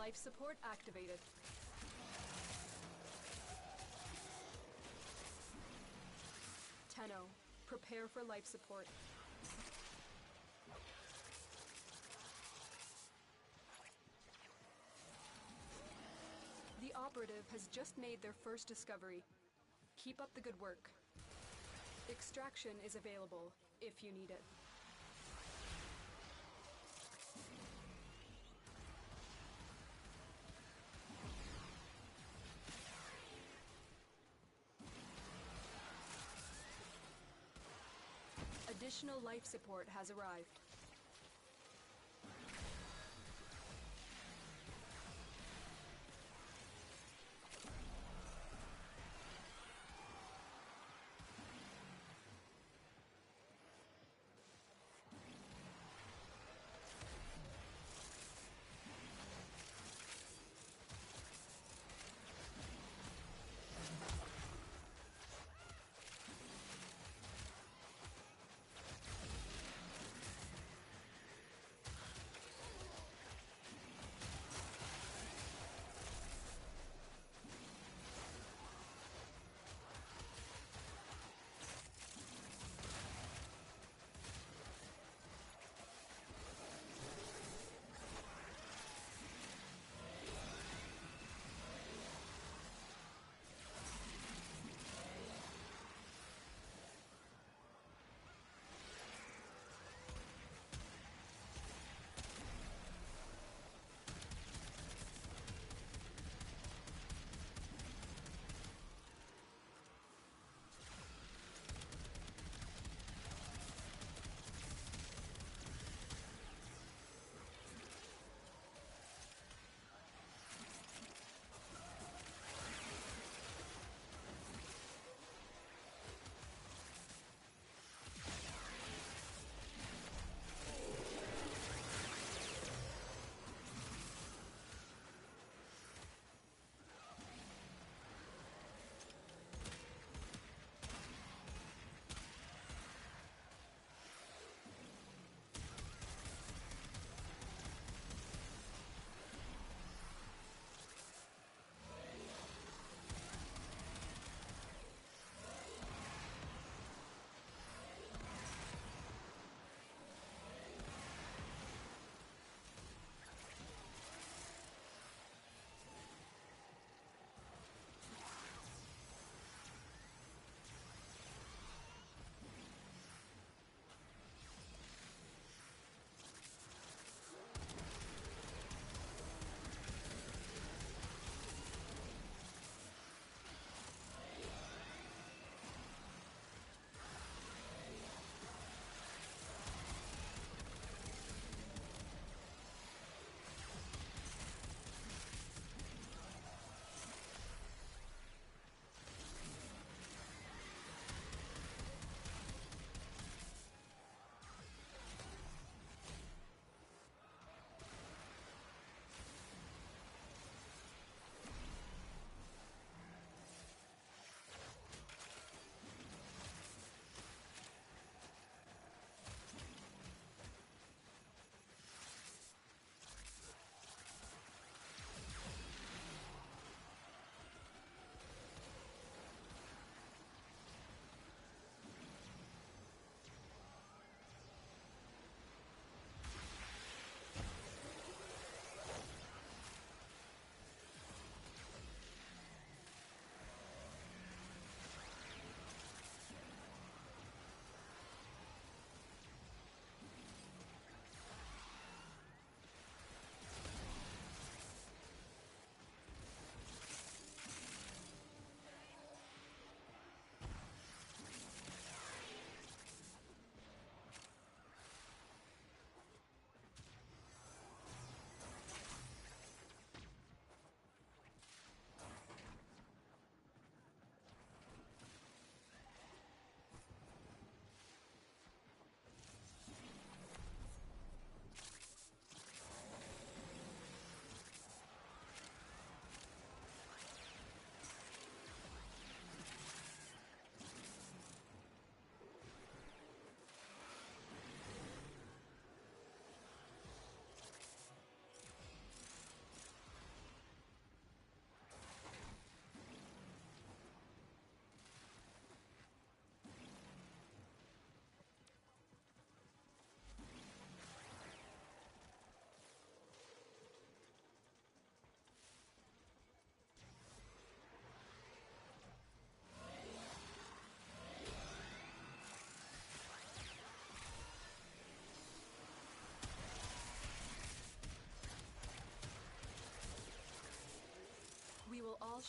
Life support activated. Tenno, prepare for life support. The operative has just made their first discovery. Keep up the good work. Extraction is available if you need it. Additional life support has arrived.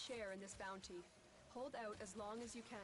share in this bounty. Hold out as long as you can.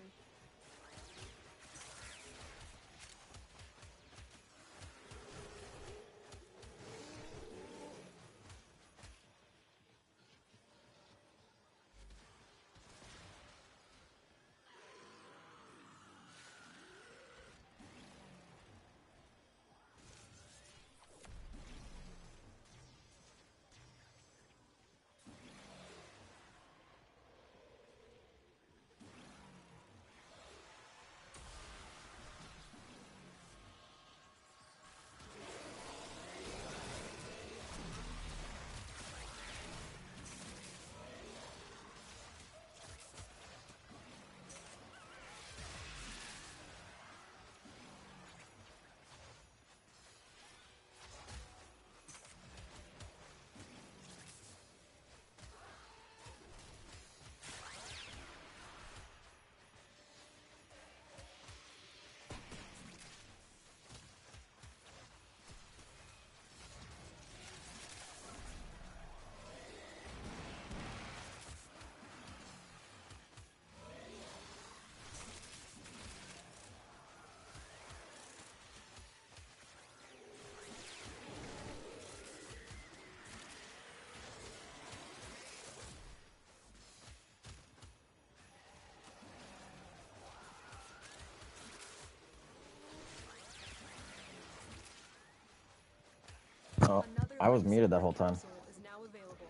Oh, Another I was life muted that support whole time. capsule is now available.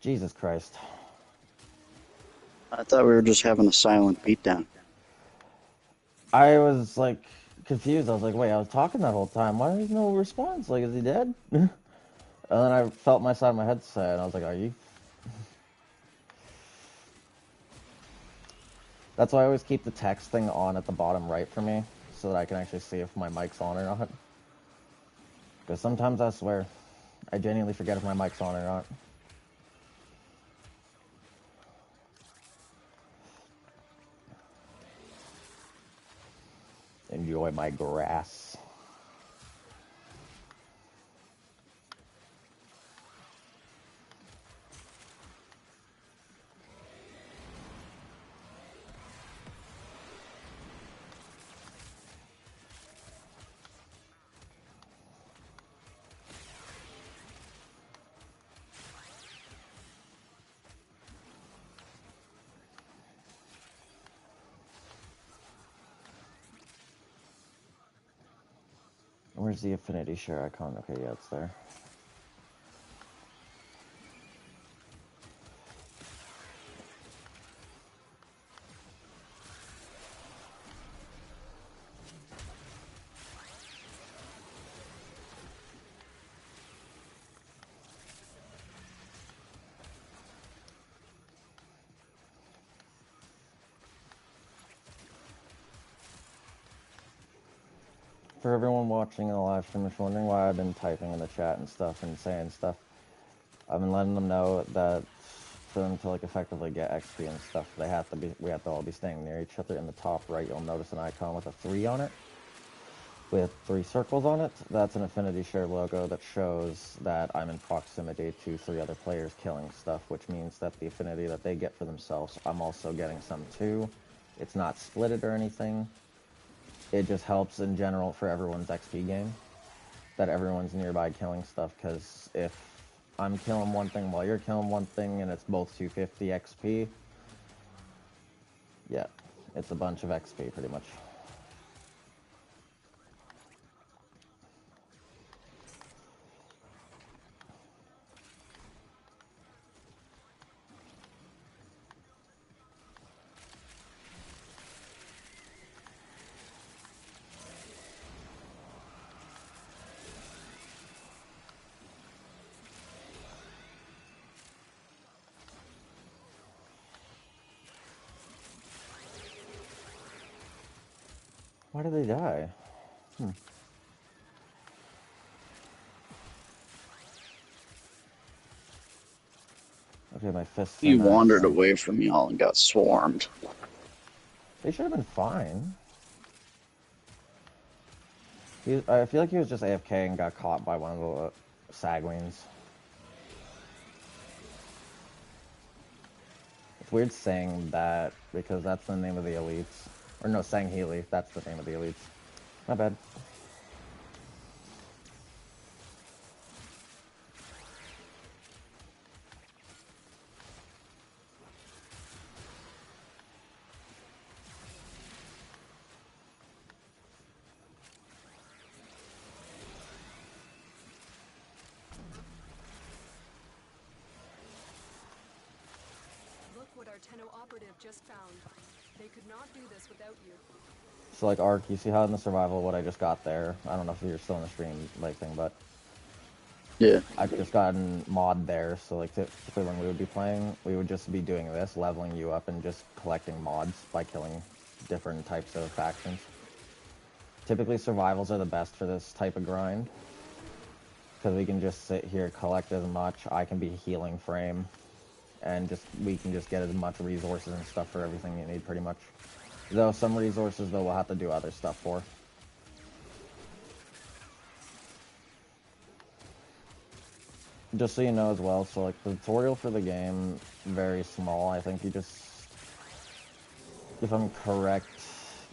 Jesus Christ. I thought we were just having a silent beatdown. I was like confused. I was like, wait, I was talking that whole time. Why there's no response? Like, is he dead? And then I felt my side of my headset, and I was like, are you? That's why I always keep the text thing on at the bottom right for me, so that I can actually see if my mic's on or not. Because sometimes I swear, I genuinely forget if my mic's on or not. Enjoy my grass. Where's the affinity share icon? Okay, yeah, it's there. For everyone watching in the live stream, if you're wondering why I've been typing in the chat and stuff and saying stuff, I've been letting them know that for them to like effectively get XP and stuff, we have to all be staying near each other. In the top right, you'll notice an icon with a 3 on it, with 3 circles on it. That's an affinity share logo that shows that I'm in proximity to 3 other players killing stuff, which means that the affinity that they get for themselves, I'm also getting some too. It's not splitted or anything. It just helps in general for everyone's XP game, that everyone's nearby killing stuff, because if I'm killing one thing while you're killing one thing and it's both 250 XP, yeah, it's a bunch of XP pretty much. Why did they die? Okay, my fists He are back wandered then. away from y'all and got swarmed. They should have been fine. I feel like he was just AFK and got caught by one of the Sagwings. It's weird saying that because that's the name of the elites. Or no, Sangheili, that's the name of the elites. My bad. Look what our Tenno operative just found. They could not do this without you. So like Ark, you see how in the survival what I just got there? I don't know if you're still in the stream like thing, but Yeah. I've just gotten mod there. So like typically when we would be playing, we would just be doing this, leveling you up and just collecting mods by killing different types of factions. Typically survivals are the best for this type of grind because we can just sit here, collect as much. I can be healing frame, and we can just get as much resources and stuff for everything you need pretty much. Though some resources though we'll have to do other stuff for. Just so you know as well, so like the tutorial for the game, very small. I think you just, if I'm correct,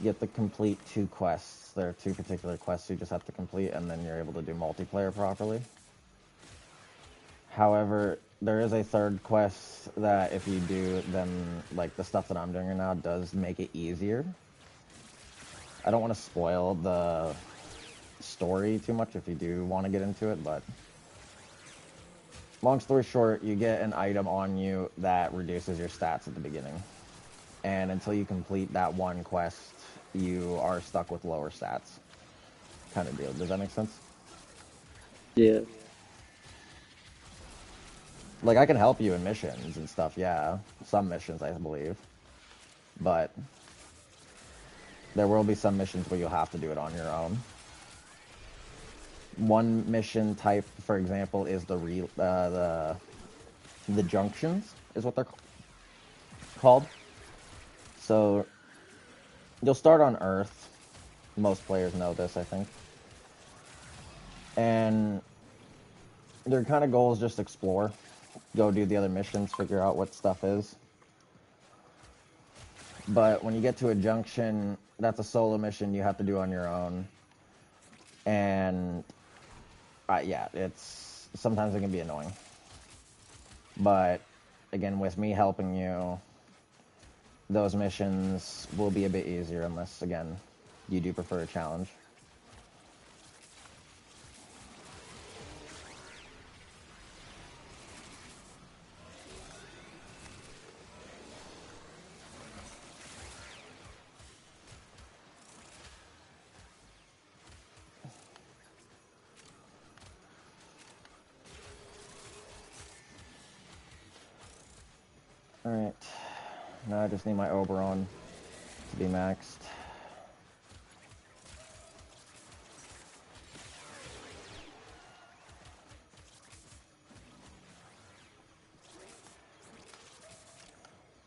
you have to complete 2 quests. There are 2 particular quests you just have to complete, and then you're able to do multiplayer properly. However, there is a 3rd quest that if you do, then like the stuff that I'm doing right now does make it easier. I don't want to spoil the story too much if you do want to get into it, but long story short, you get an item on you that reduces your stats at the beginning. And until you complete that one quest, you are stuck with lower stats. Kind of deal. Does that make sense? Yeah. Like, I can help you in missions and stuff, yeah. Some missions, I believe. But there will be some missions where you'll have to do it on your own. One mission type, for example, is the junctions, is what they're called. So, you'll start on Earth. Most players know this, I think. And their kind of goal is just explore. Go do the other missions, figure out what stuff is. But when you get to a junction, that's a solo mission you have to do on your own. And yeah, it's sometimes it can be annoying. But again, with me helping you, those missions will be a bit easier unless, again, you do prefer a challenge. Alright, now I just need my Oberon to be maxed.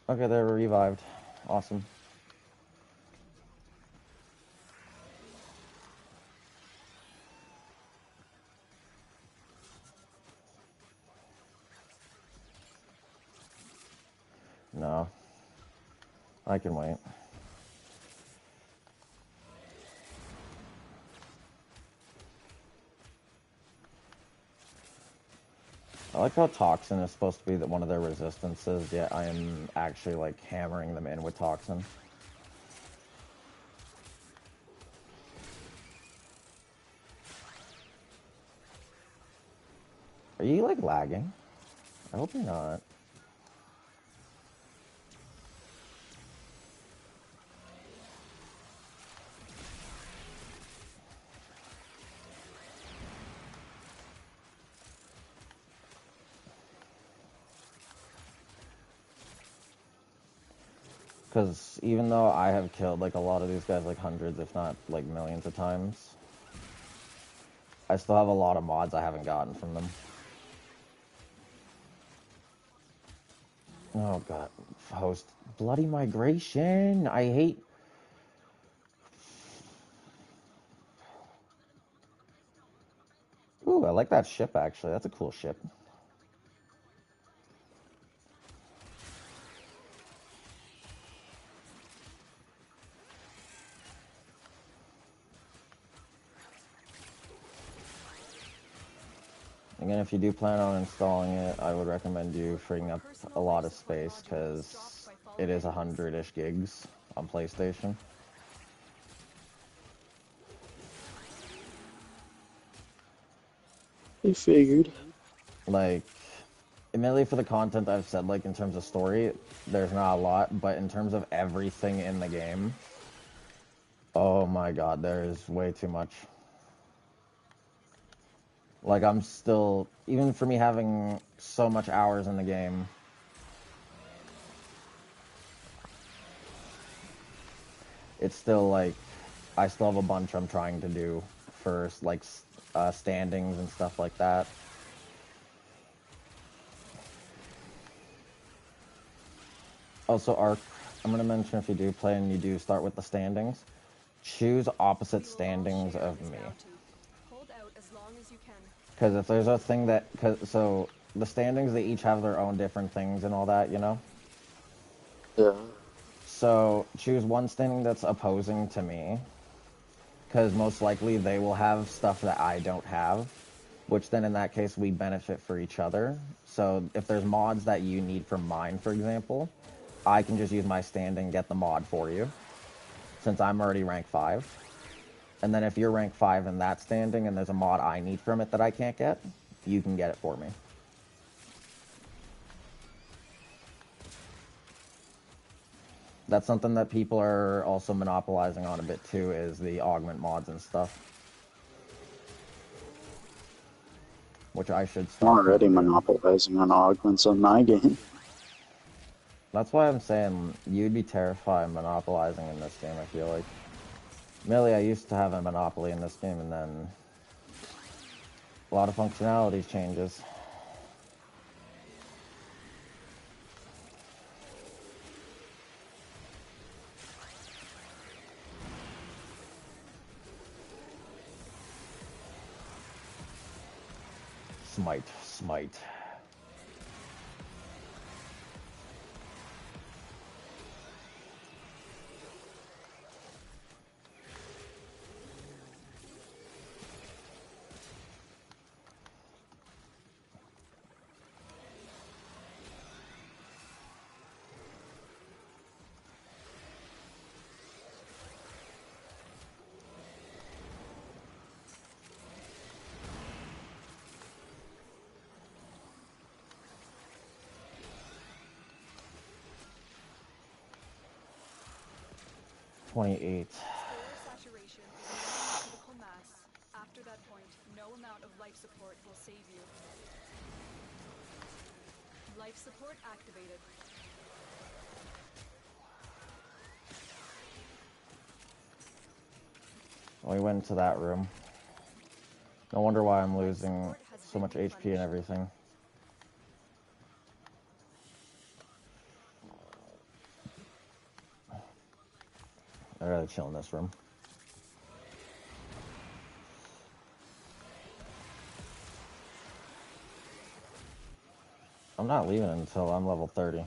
Okay, they're revived. Awesome. No. I can wait. I like how Toxin is supposed to be one of their resistances, yet I am actually like hammering them in with Toxin. Are you like lagging? I hope you're not. Because even though I have killed like a lot of these guys like hundreds, if not like millions of times, I still have a lot of mods I haven't gotten from them. Oh god, host bloody migration. I hate. Ooh, I like that ship actually. That's a cool ship. Again, if you do plan on installing it, I would recommend you freeing up a lot of space because it is 100-ish gigs on PlayStation. I figured. Like, admittedly for the content I've said, like in terms of story, there's not a lot, but in terms of everything in the game, oh my god, there's way too much. Like, I'm still, even for me having so much hours in the game, it's still like, I still have a bunch I'm trying to do for, like, standings and stuff like that. Also, Arc, I'm going to mention if you do play and you do start with the standings, choose opposite standings of me. Hold out as long as you can. Because if there's a thing that, so the standings, they each have their own different things and all that, you know? Yeah. So choose one standing that's opposing to me, because most likely they will have stuff that I don't have, which then in that case we benefit for each other. So if there's mods that you need for mine, for example, I can just use my standing, get the mod for you, since I'm already rank 5. And then if you're rank 5 in that standing and there's a mod I need from it that I can't get, you can get it for me. That's something that people are also monopolizing on a bit too, is the augment mods and stuff. Which I should I'm start already doing. monopolizing on augments on my game. That's why I'm saying you'd be terrified monopolizing in this game, I feel like. Merely, I used to have a monopoly in this game, and then a lot of functionalities changes. Smite, smite. .28. Spore saturation is near critical mass. After that point, no amount of life support will save you. Life support activated. We went into that room. No wonder why I'm losing so much HP and everything. I'd rather chill in this room. I'm not leaving until I'm level 30.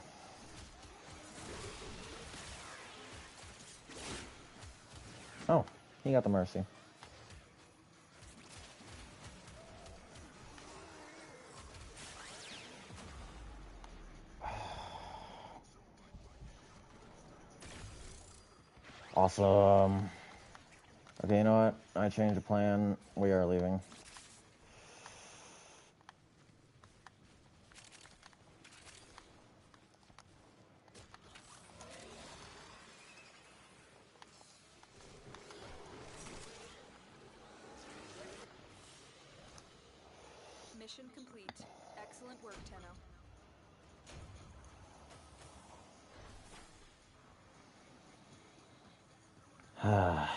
Oh, he got the mercy. Awesome. Okay, you know what? I changed the plan. We are leaving. Mission complete. Excellent work, Tenno. I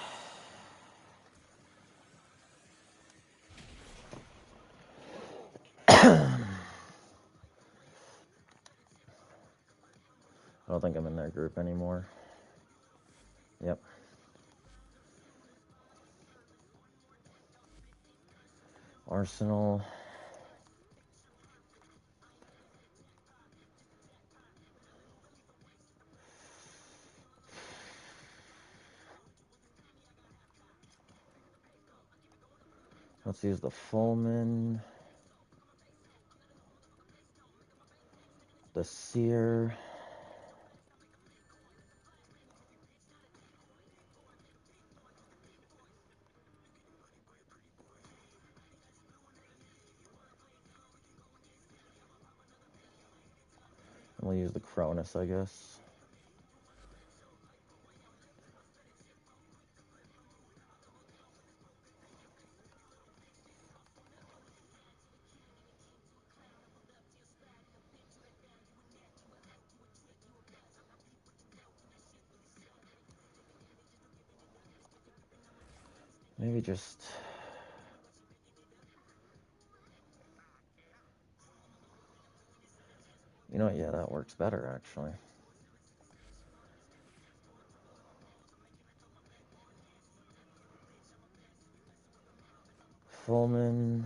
don't think I'm in their group anymore. Yep. Arsenal. Let's use the Fullman. The seer. We'll use the Cronus, I guess. Maybe just... You know what? Yeah, that works better, actually. Fullman.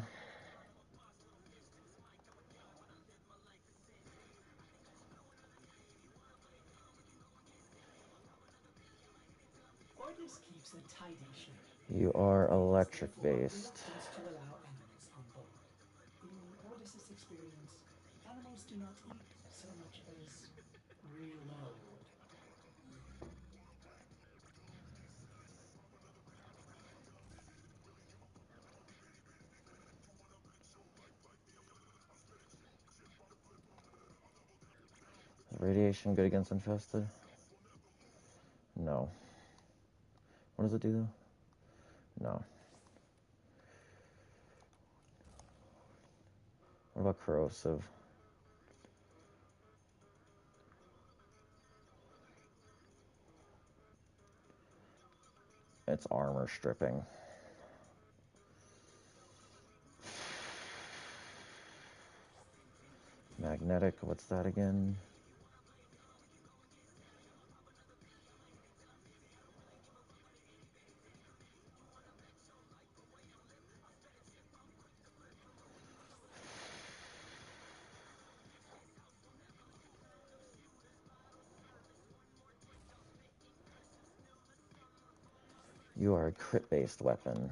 Ordis keeps a tidy ship. You are electric Therefore, based. reluctant to allow animals on board. In Ordis's experience, animals do not eat so much as reload. Is radiation good against infested? No. What does it do though? No. What about corrosive? It's armor stripping. Magnetic, what's that again? You are a crit-based weapon.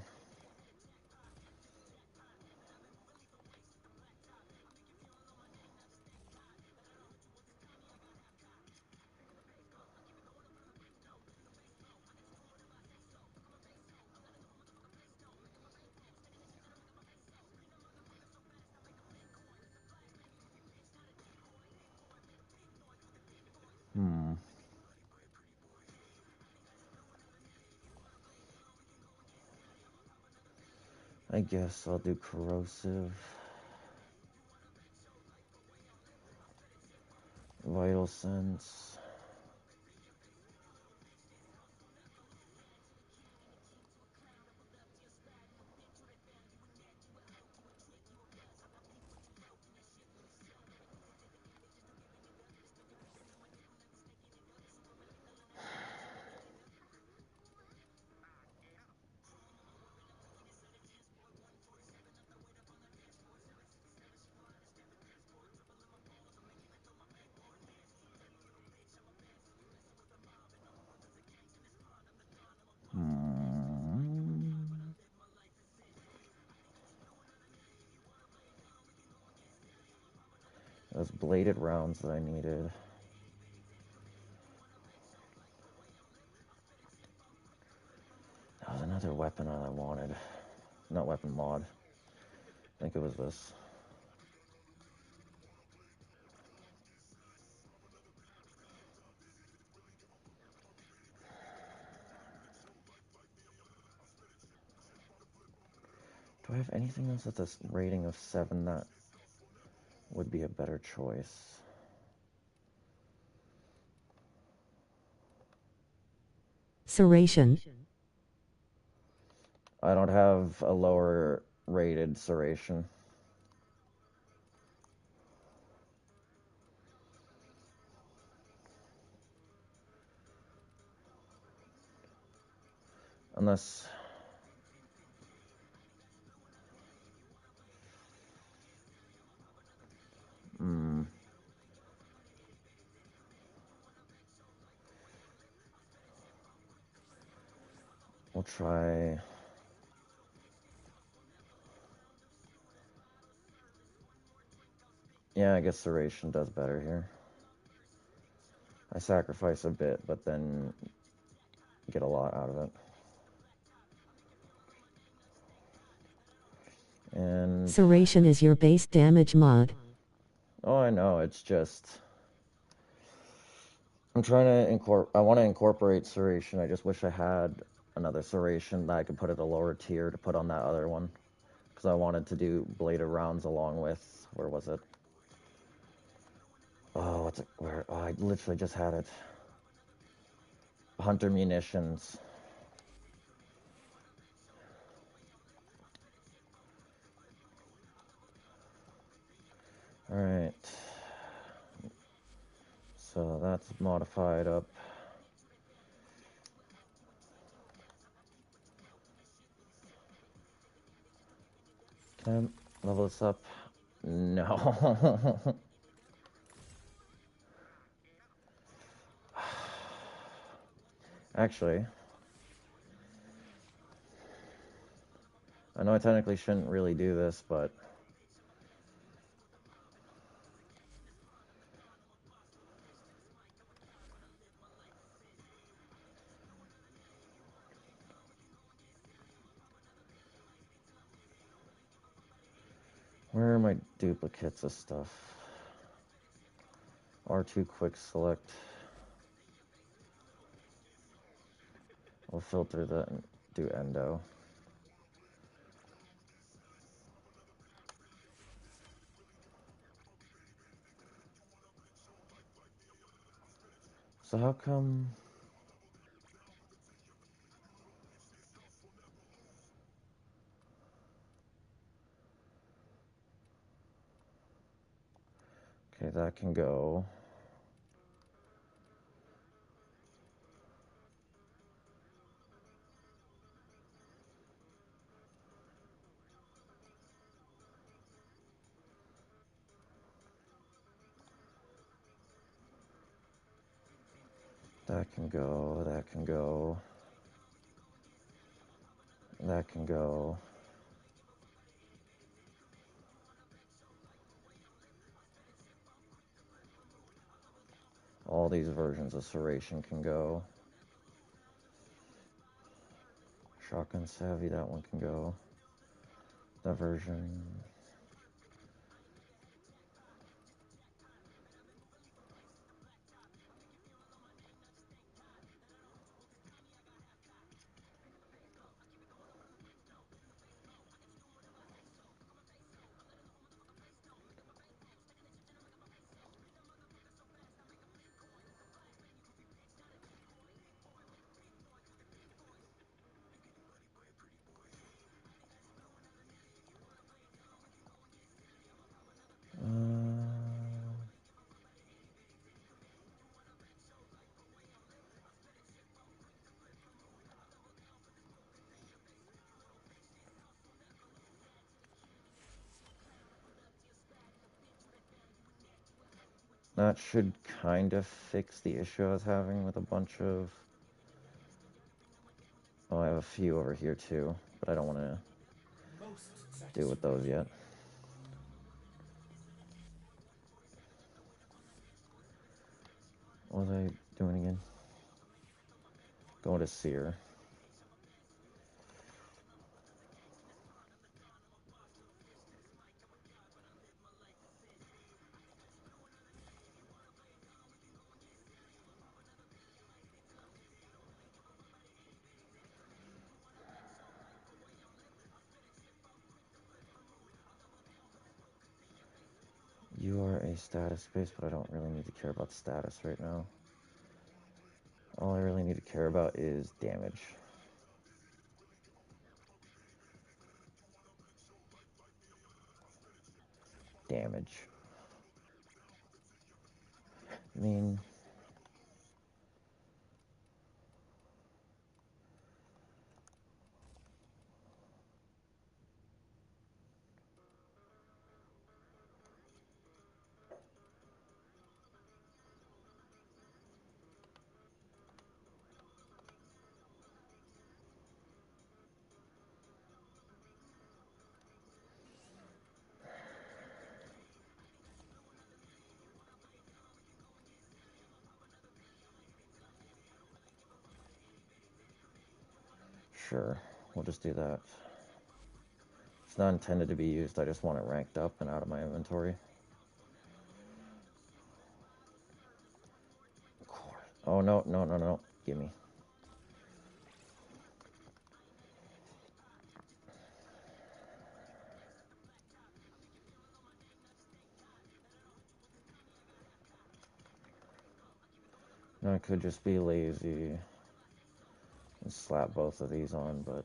I guess I'll do corrosive. Vital sense. Those bladed rounds that I needed. That was another weapon I wanted. Not weapon mod. I think it was this. Do I have anything else that's a rating of 7 that would be a better choice? Serration. I don't have a lower rated serration. Unless... We'll try... Yeah, I guess Serration does better here. I sacrifice a bit, but then get a lot out of it. And Serration is your base damage mod. oh, I know, it's just I'm trying to I want to incorporate Serration. I just wish I had another Serration that I could put at a lower tier to put on that other one. Because I wanted to do Blade of Rounds along with, where was it? Oh, what's it? Where? Oh, I literally just had it. Hunter Munitions. Alright. So that's modified up. Can I level this up? No. Actually, I know I technically shouldn't really do this, but where are my duplicates of stuff? R2 quick select. We'll filter that and do endo. So how come... Okay, that can go. That can go, that can go. That can go. All these versions of Serration can go. Shotgun Savvy, that one can go. That version. That should kind of fix the issue I was having with a bunch of... Oh, I have a few over here too, but I don't want to Most deal with those yet. What was I doing again? Going to Seer. You are a status space, but I don't really need to care about status right now. All I really need to care about is damage. Damage. I mean... Sure, we'll just do that. It's not intended to be used, I just want it ranked up and out of my inventory. Oh, no, no, no, no, gimme. Now I could just be lazy and slap both of these on, but...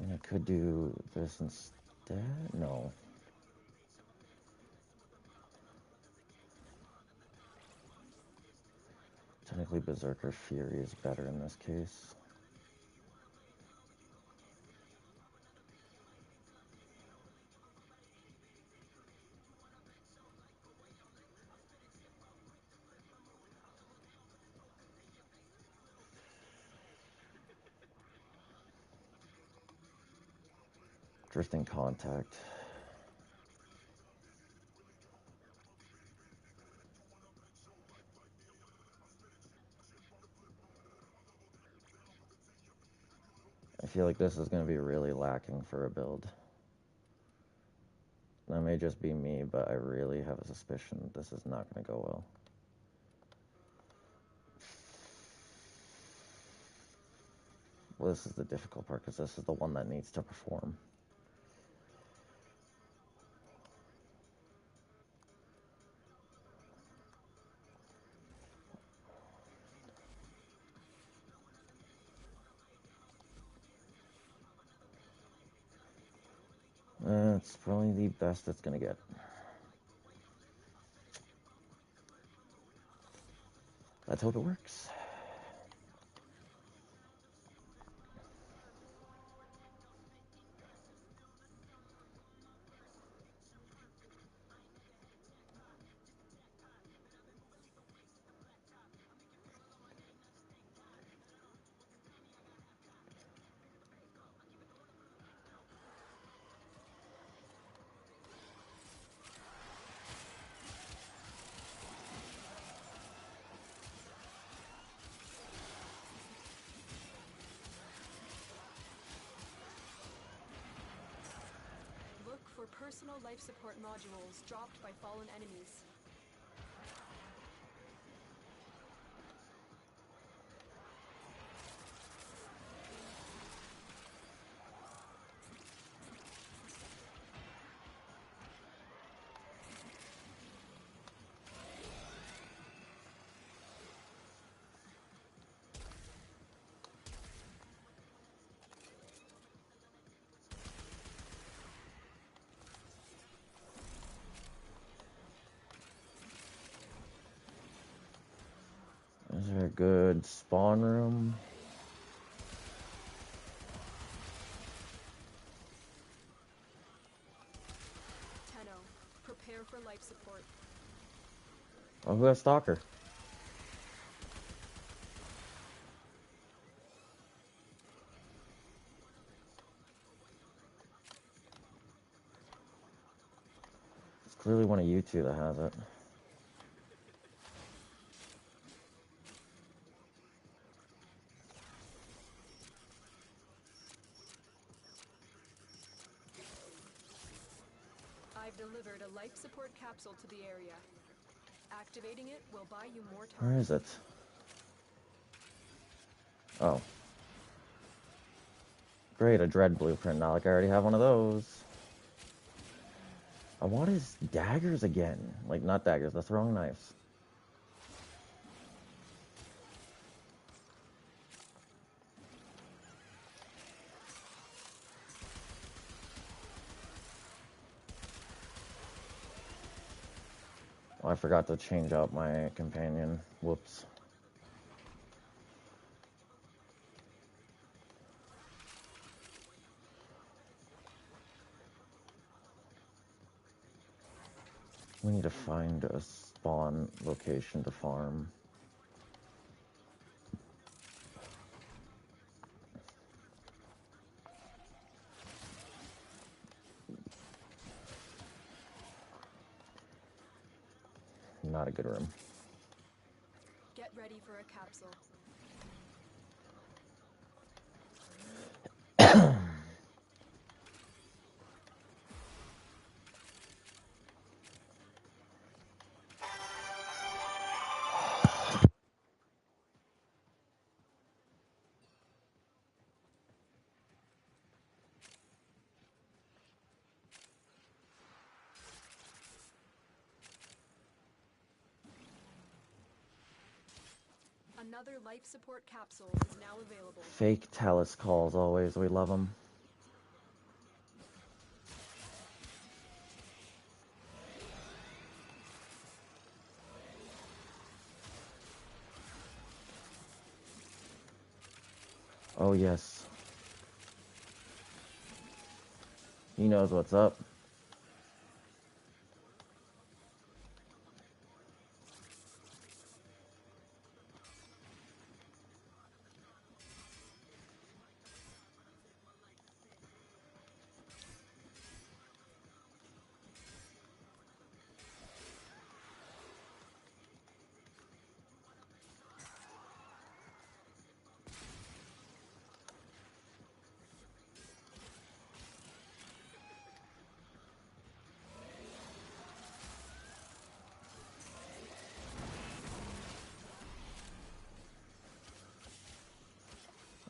I could do this instead? No. Technically, Berserker Fury is better in this case. Drifting Contact. I feel like this is going to be really lacking for a build. That may just be me, but I really have a suspicion this is not going to go well. Well, this is the difficult part, because this is the one that needs to perform. It's probably the best it's going to get. Let's hope it works. Look for personal life support modules dropped by fallen enemies. Is there a good spawn room? Tenno, prepare for life support. Oh, who has Stalker? It's clearly one of you two that has it. I've delivered a life support capsule to the area. Activating it will buy you more time. Where is it? Oh. Great, a Dread blueprint. Not like I already have one of those. I want his daggers again. Like, not daggers, that's the wrong knives. I forgot to change out my companion. Whoops. We need to find a spawn location to farm. Not a good room. Get ready for a capsule. Another life support capsule is now available. Fake Talus calls always. We love them. Oh, yes. He knows what's up.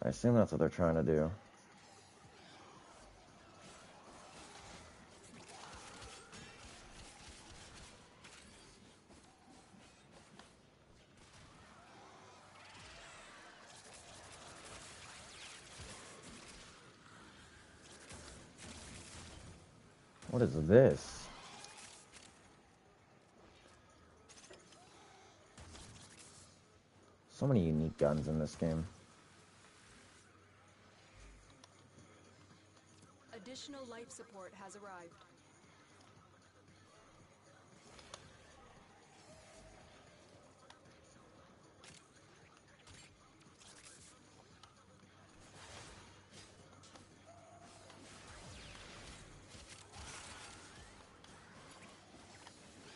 I assume that's what they're trying to do. What is this? So many unique guns in this game. Additional life support has arrived.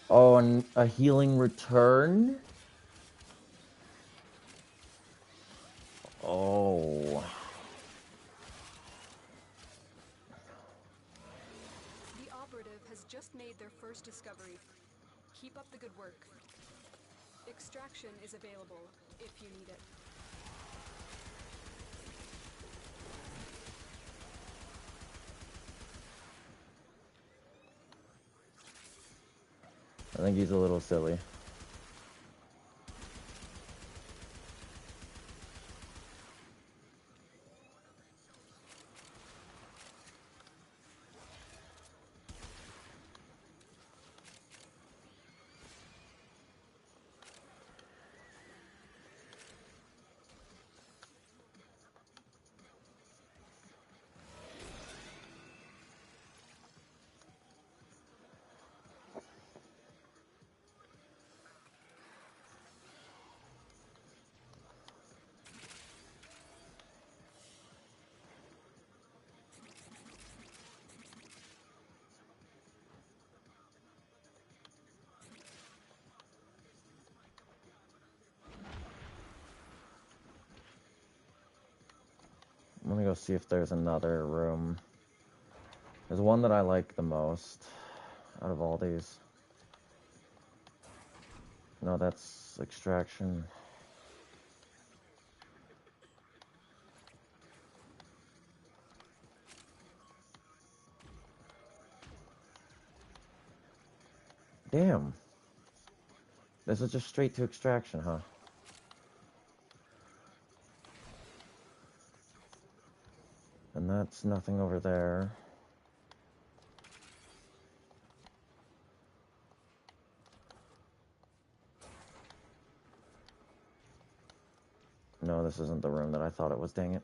Oh, and a healing return? Oh. The operative has just made their first discovery. Keep up the good work. Extraction is available if you need it. I think he's a little silly. I'm gonna go see if there's another room. There's one that I like the most out of all these. No, that's extraction. Damn. This is just straight to extraction, huh? And that's nothing over there. this isn't the room that I thought it was, dang it.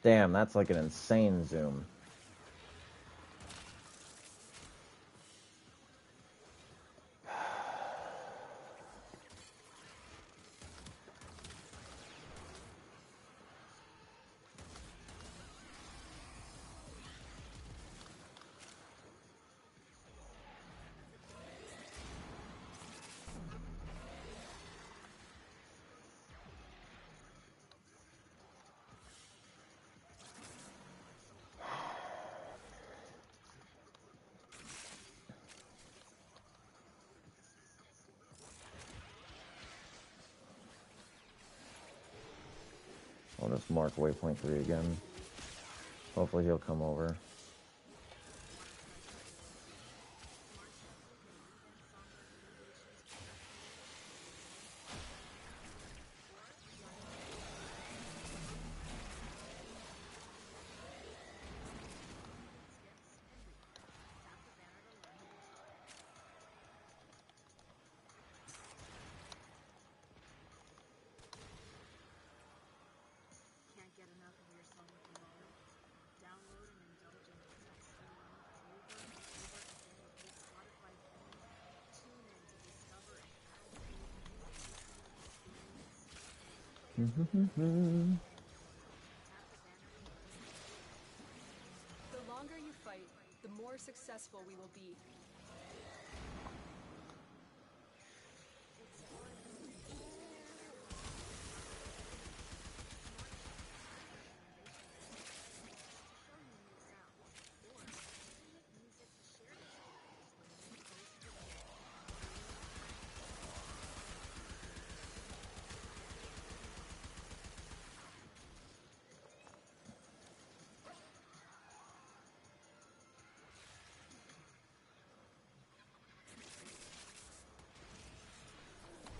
Damn, that's like an insane zoom. I'll just mark waypoint 3 again. Hopefully he'll come over. The longer you fight, the more successful we will be.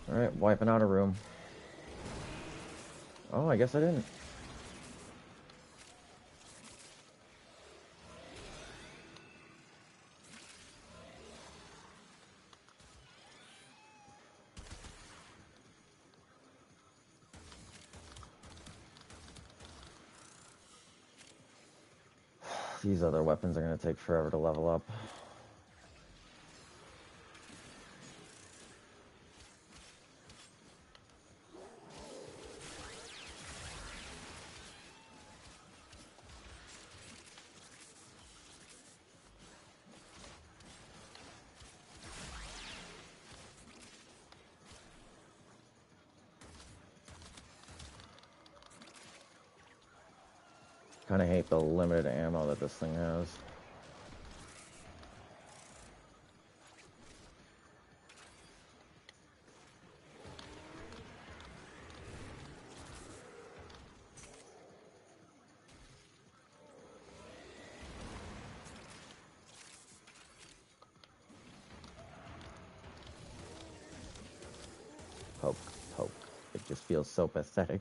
Alright, wiping out a room. Oh, I guess I didn't. These other weapons are going to take forever to level up. Kind of hate the limited ammo that this thing has. poke, poke. It just feels so pathetic.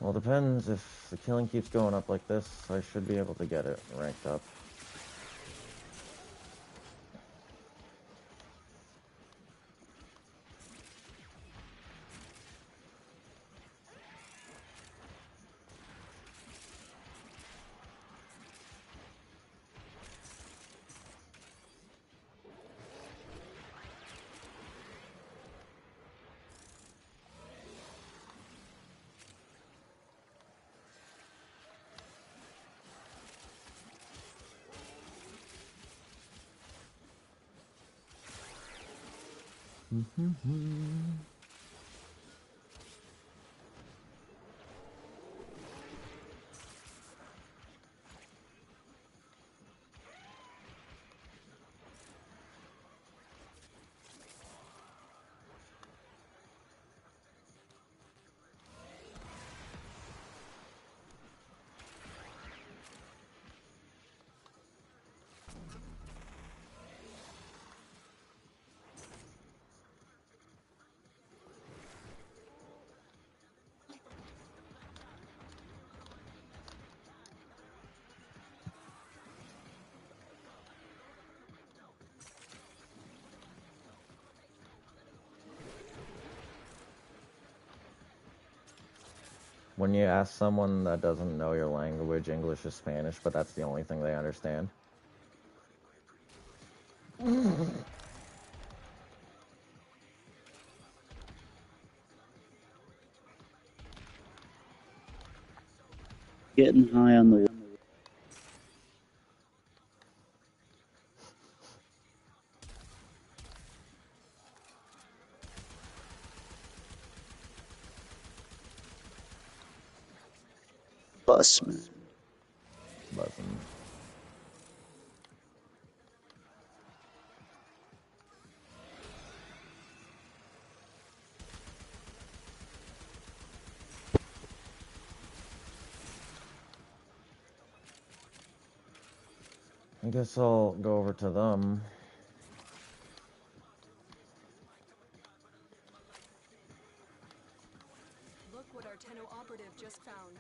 Well, depends. If the killing keeps going up like this, I should be able to get it ranked up. When you ask someone that doesn't know your language, English or Spanish, but that's the only thing they understand. Getting high on the bus, man. Buzzing. I guess I'll go over to them. Look what our Tenno operative just found.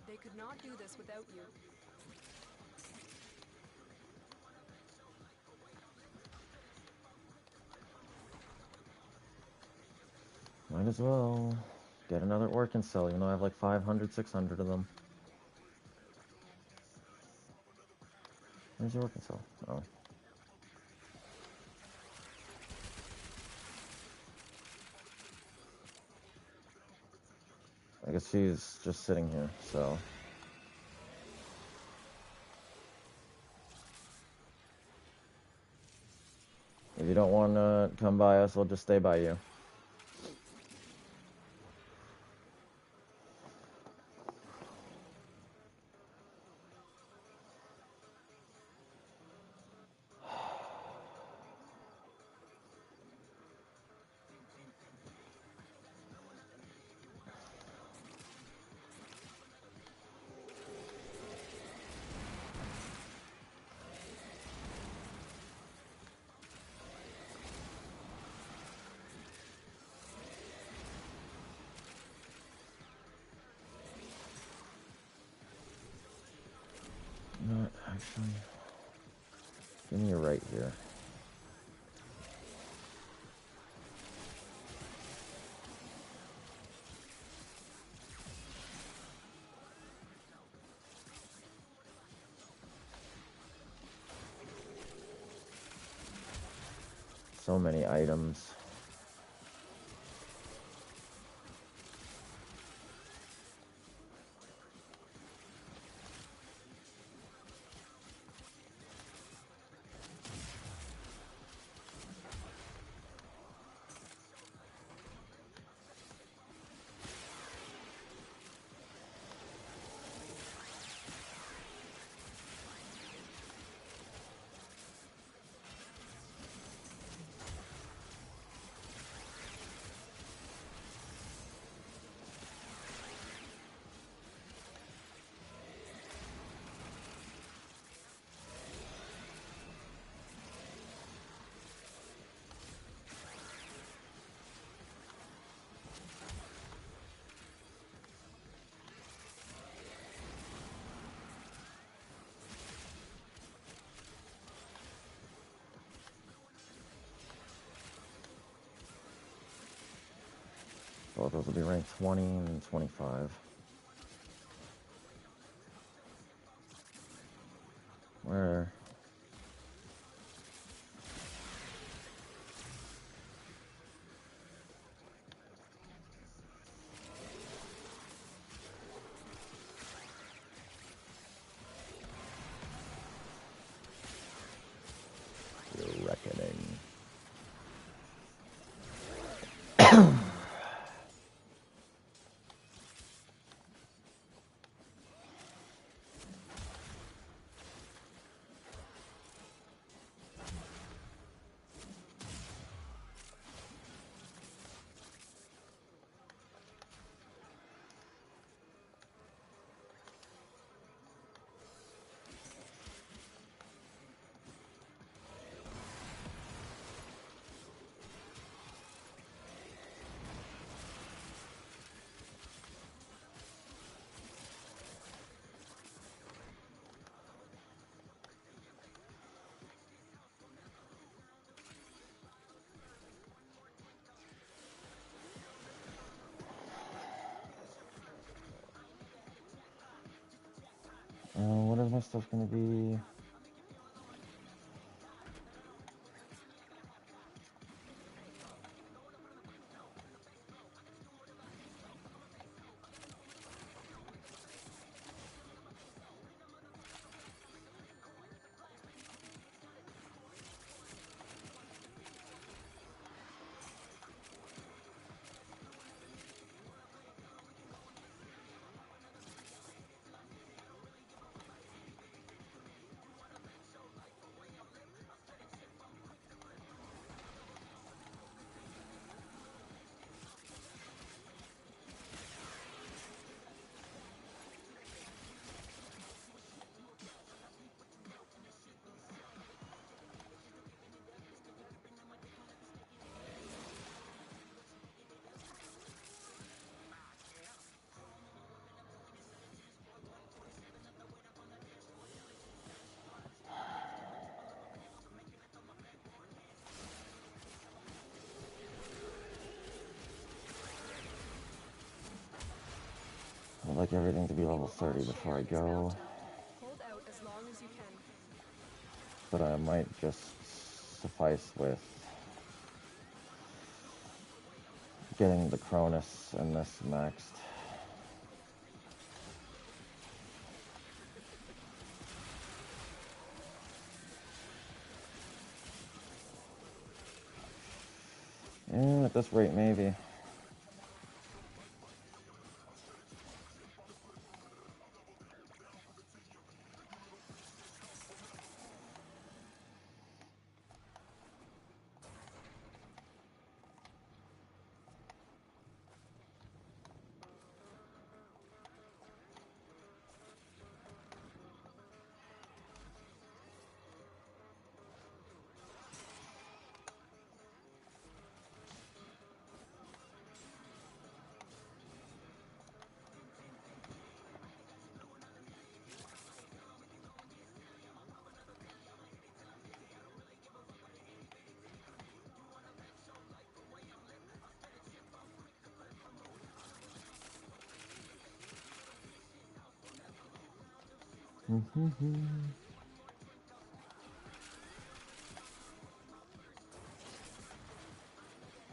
They could not do this without you. Might as well get another Orkin cell, even though I have like 500, 600 of them. Where's your Orkin cell? Oh. I guess she's just sitting here, so. If you don't want to come by us, we'll just stay by you. Not actually. Give me a right here. so many items. Well, those will be ranked 20 and 25. Where? Your reckoning. What is my stuff gonna be? I'd like everything to be level 30 before I go, Hold out as long as you can. but I might just suffice with getting the Cronus and this maxed. Yeah, at this rate, maybe.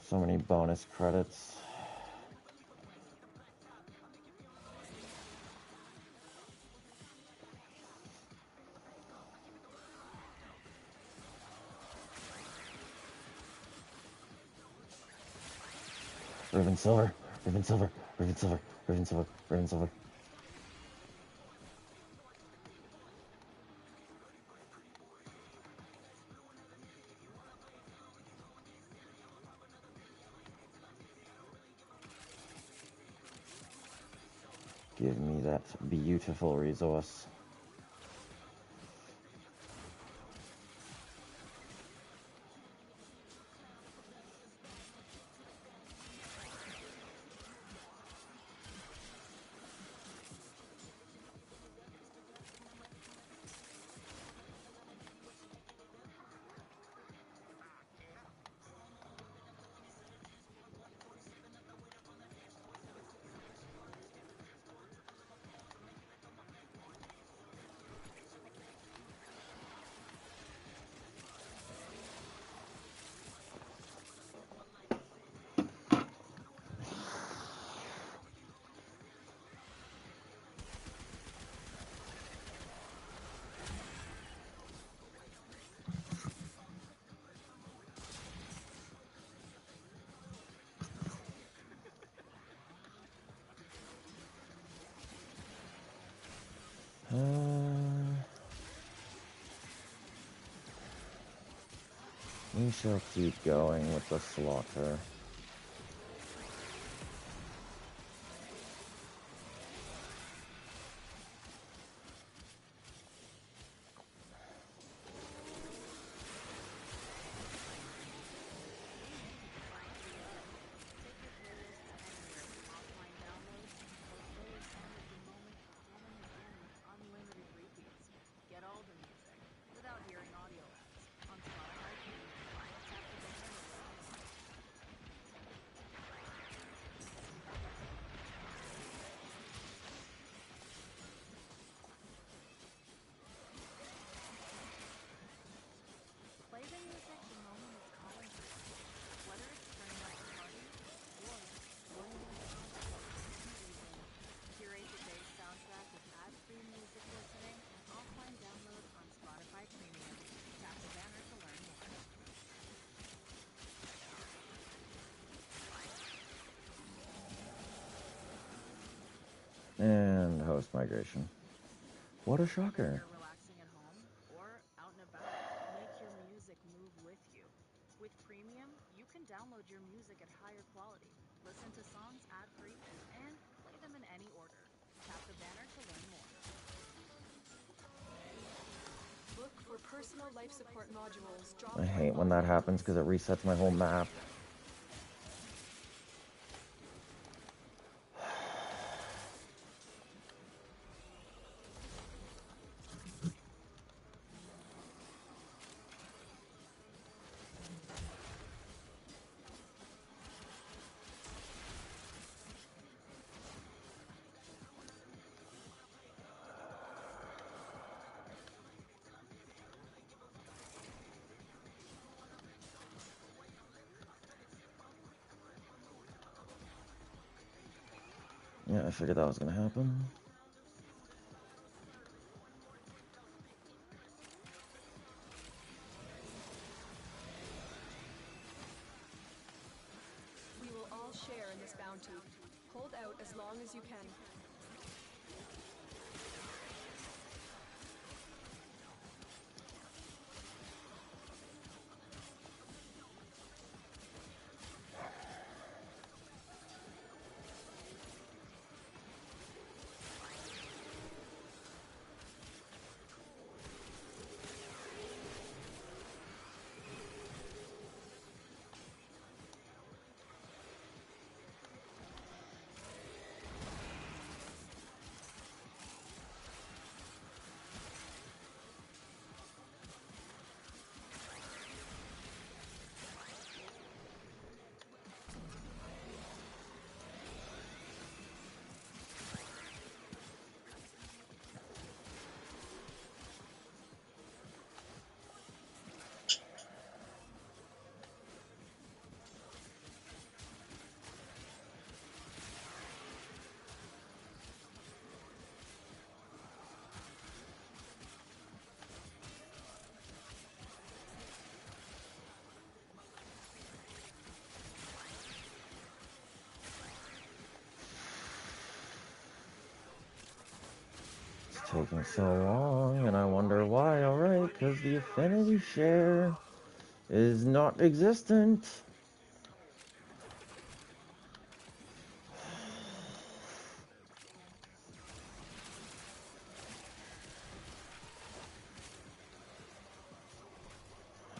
So many bonus credits. Riven silver, riven silver, riven silver, riven silver, riven silver. Give me that beautiful resource. We shall keep going with the slaughter. And host migration. What a shocker. Relaxing at home or out and about, make your music move with you. With Premium, you can download your music at higher quality, listen to songs ad-free, and play them in any order. Tap the banner to learn more. Look for personal life support modules. I hate when that happens because it resets my whole map. Yeah, I figured that was gonna happen. We will all share in this bounty. Hold out as long as you can. taking so long? And I wonder why. Alright, because the affinity share is not existent.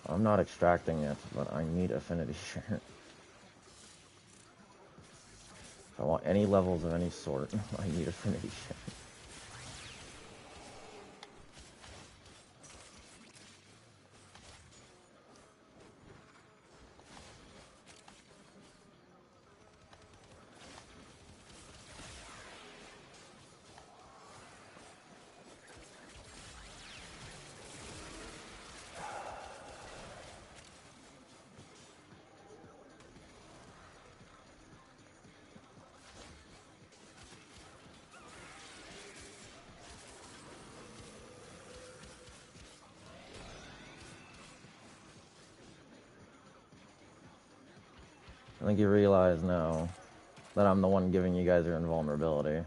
I'm not extracting it, but I need affinity share. If I want any levels of any sort, I need affinity share. I think you realize now that I'm the one giving you guys your invulnerability.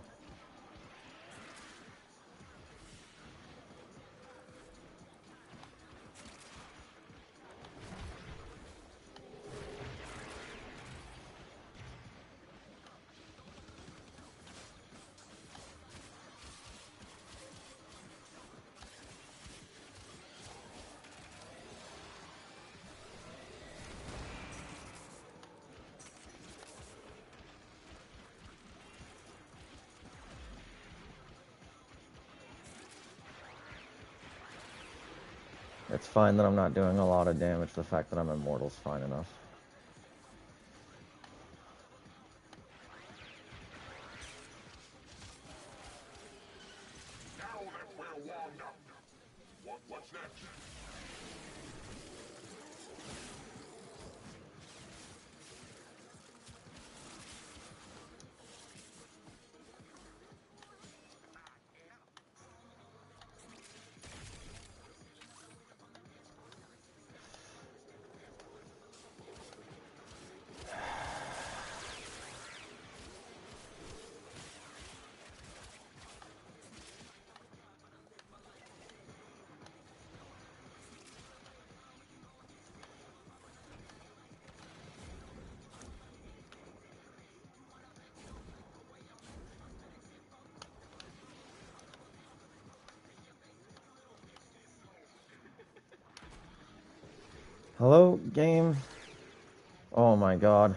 It's fine that I'm not doing a lot of damage. The fact that I'm immortal's fine enough. Hello, game? Oh my god.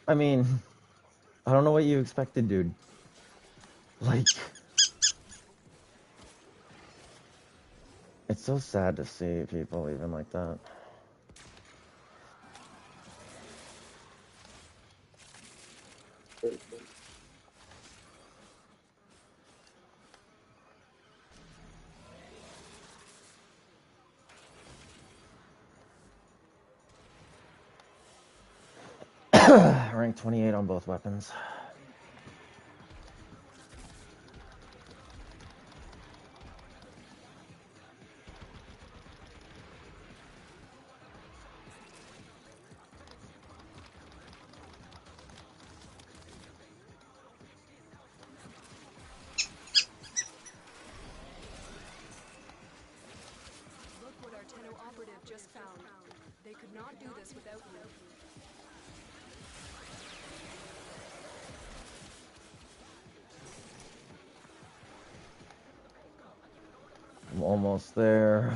I mean, I don't know what you expected, dude. Like, it's so sad to see people even like that. Rank 28 on both weapons. Look what our Tenno operative just found. They could not do this without you. I'm almost there.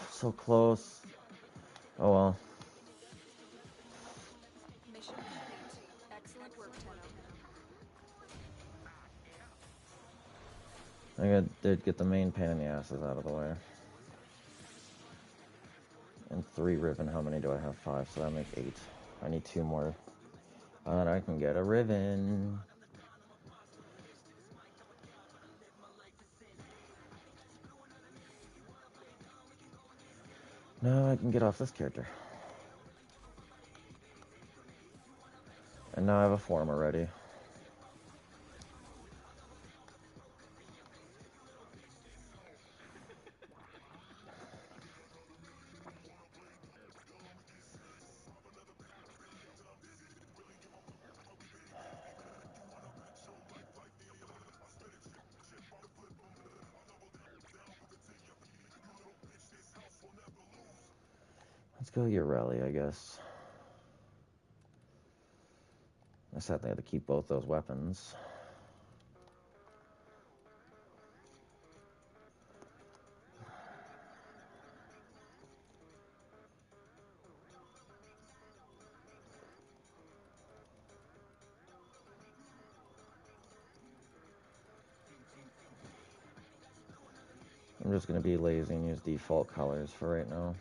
So close. Oh well. Mission complete. Excellent work, Tenno. I did get the main pain in the asses out of the way. And 3 ribbon. How many do I have? 5, so that makes 8. I need 2 more. And I can get a ribbon. Now I can get off this character. And now I have a form already. Let's go get rally, I guess. I said they had to keep both those weapons. I'm just going to be lazy and use default colors for right now.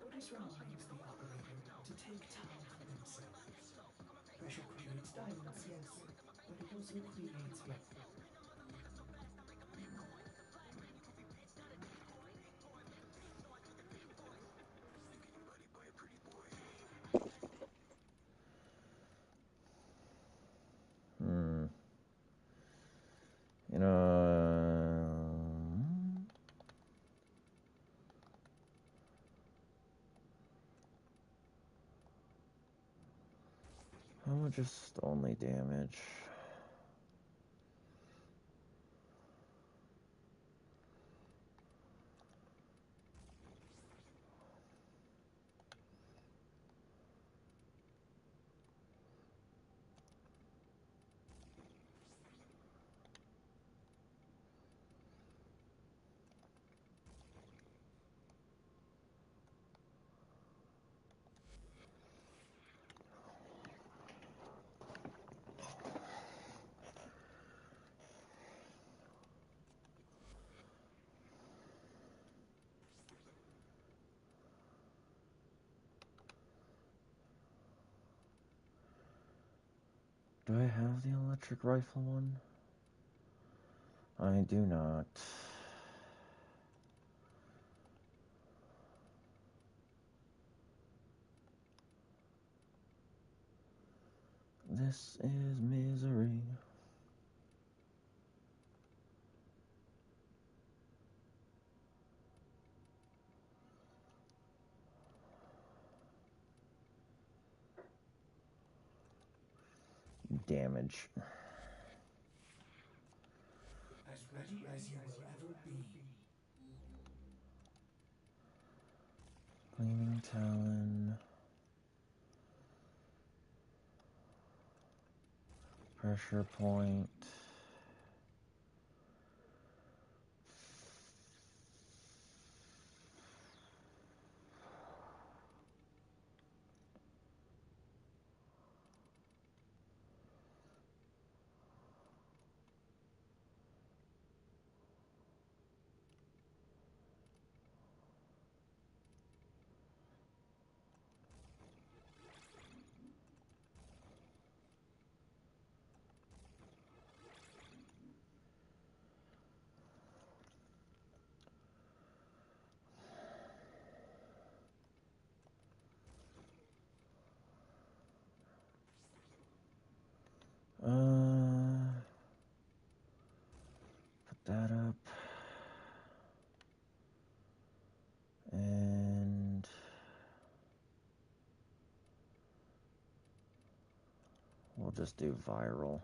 Otis reminds the operator to take time for themselves. Pressure creates diamonds, yes, but it also creates weapons. You know, how much just only damage? Do I have the electric rifle one? I do not. This is misery. Damage. As ready as you will ever be. Gleaming Talon. Pressure point. Put that up. And we'll just do viral.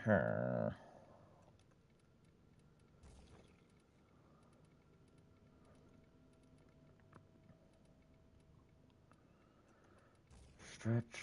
Huh. Stretch.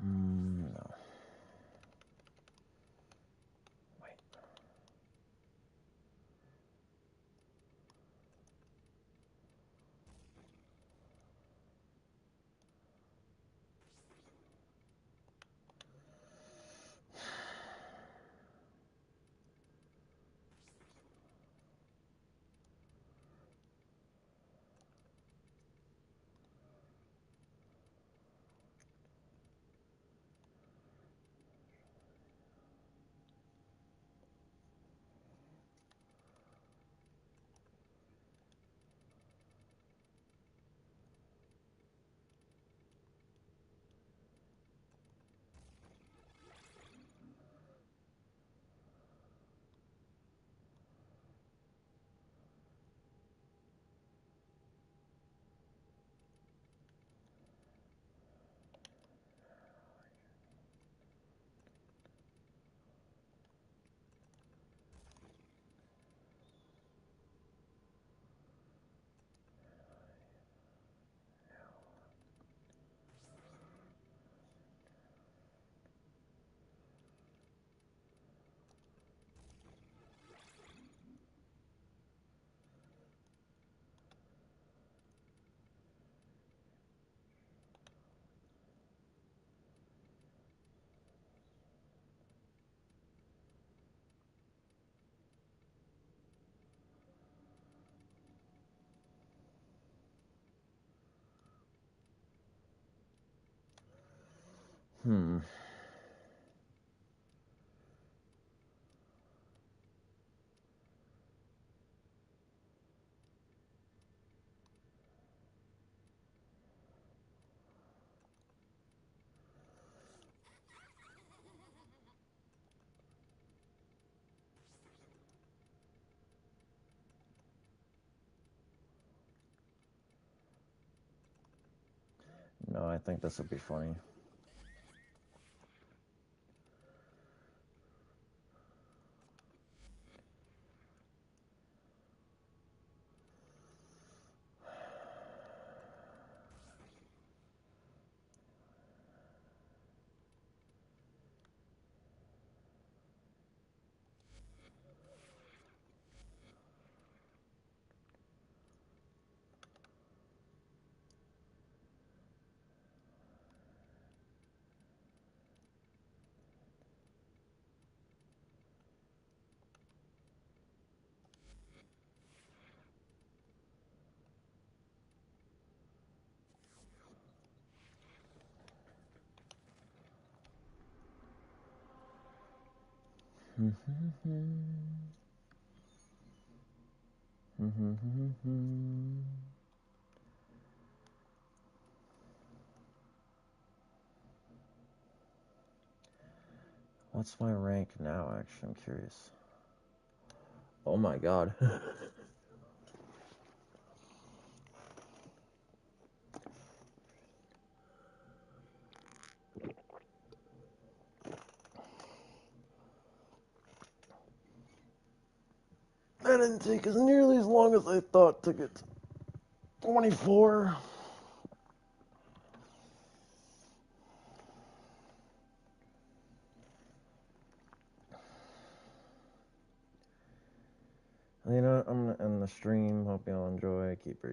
No. Wait. Hmm. No, I think this would be funny. What's my rank now, actually? I'm curious. Oh my god. That didn't take as nearly as long as I thought to get to 24. You know, I'm gonna end the stream. Hope y'all enjoy. Keep breathing.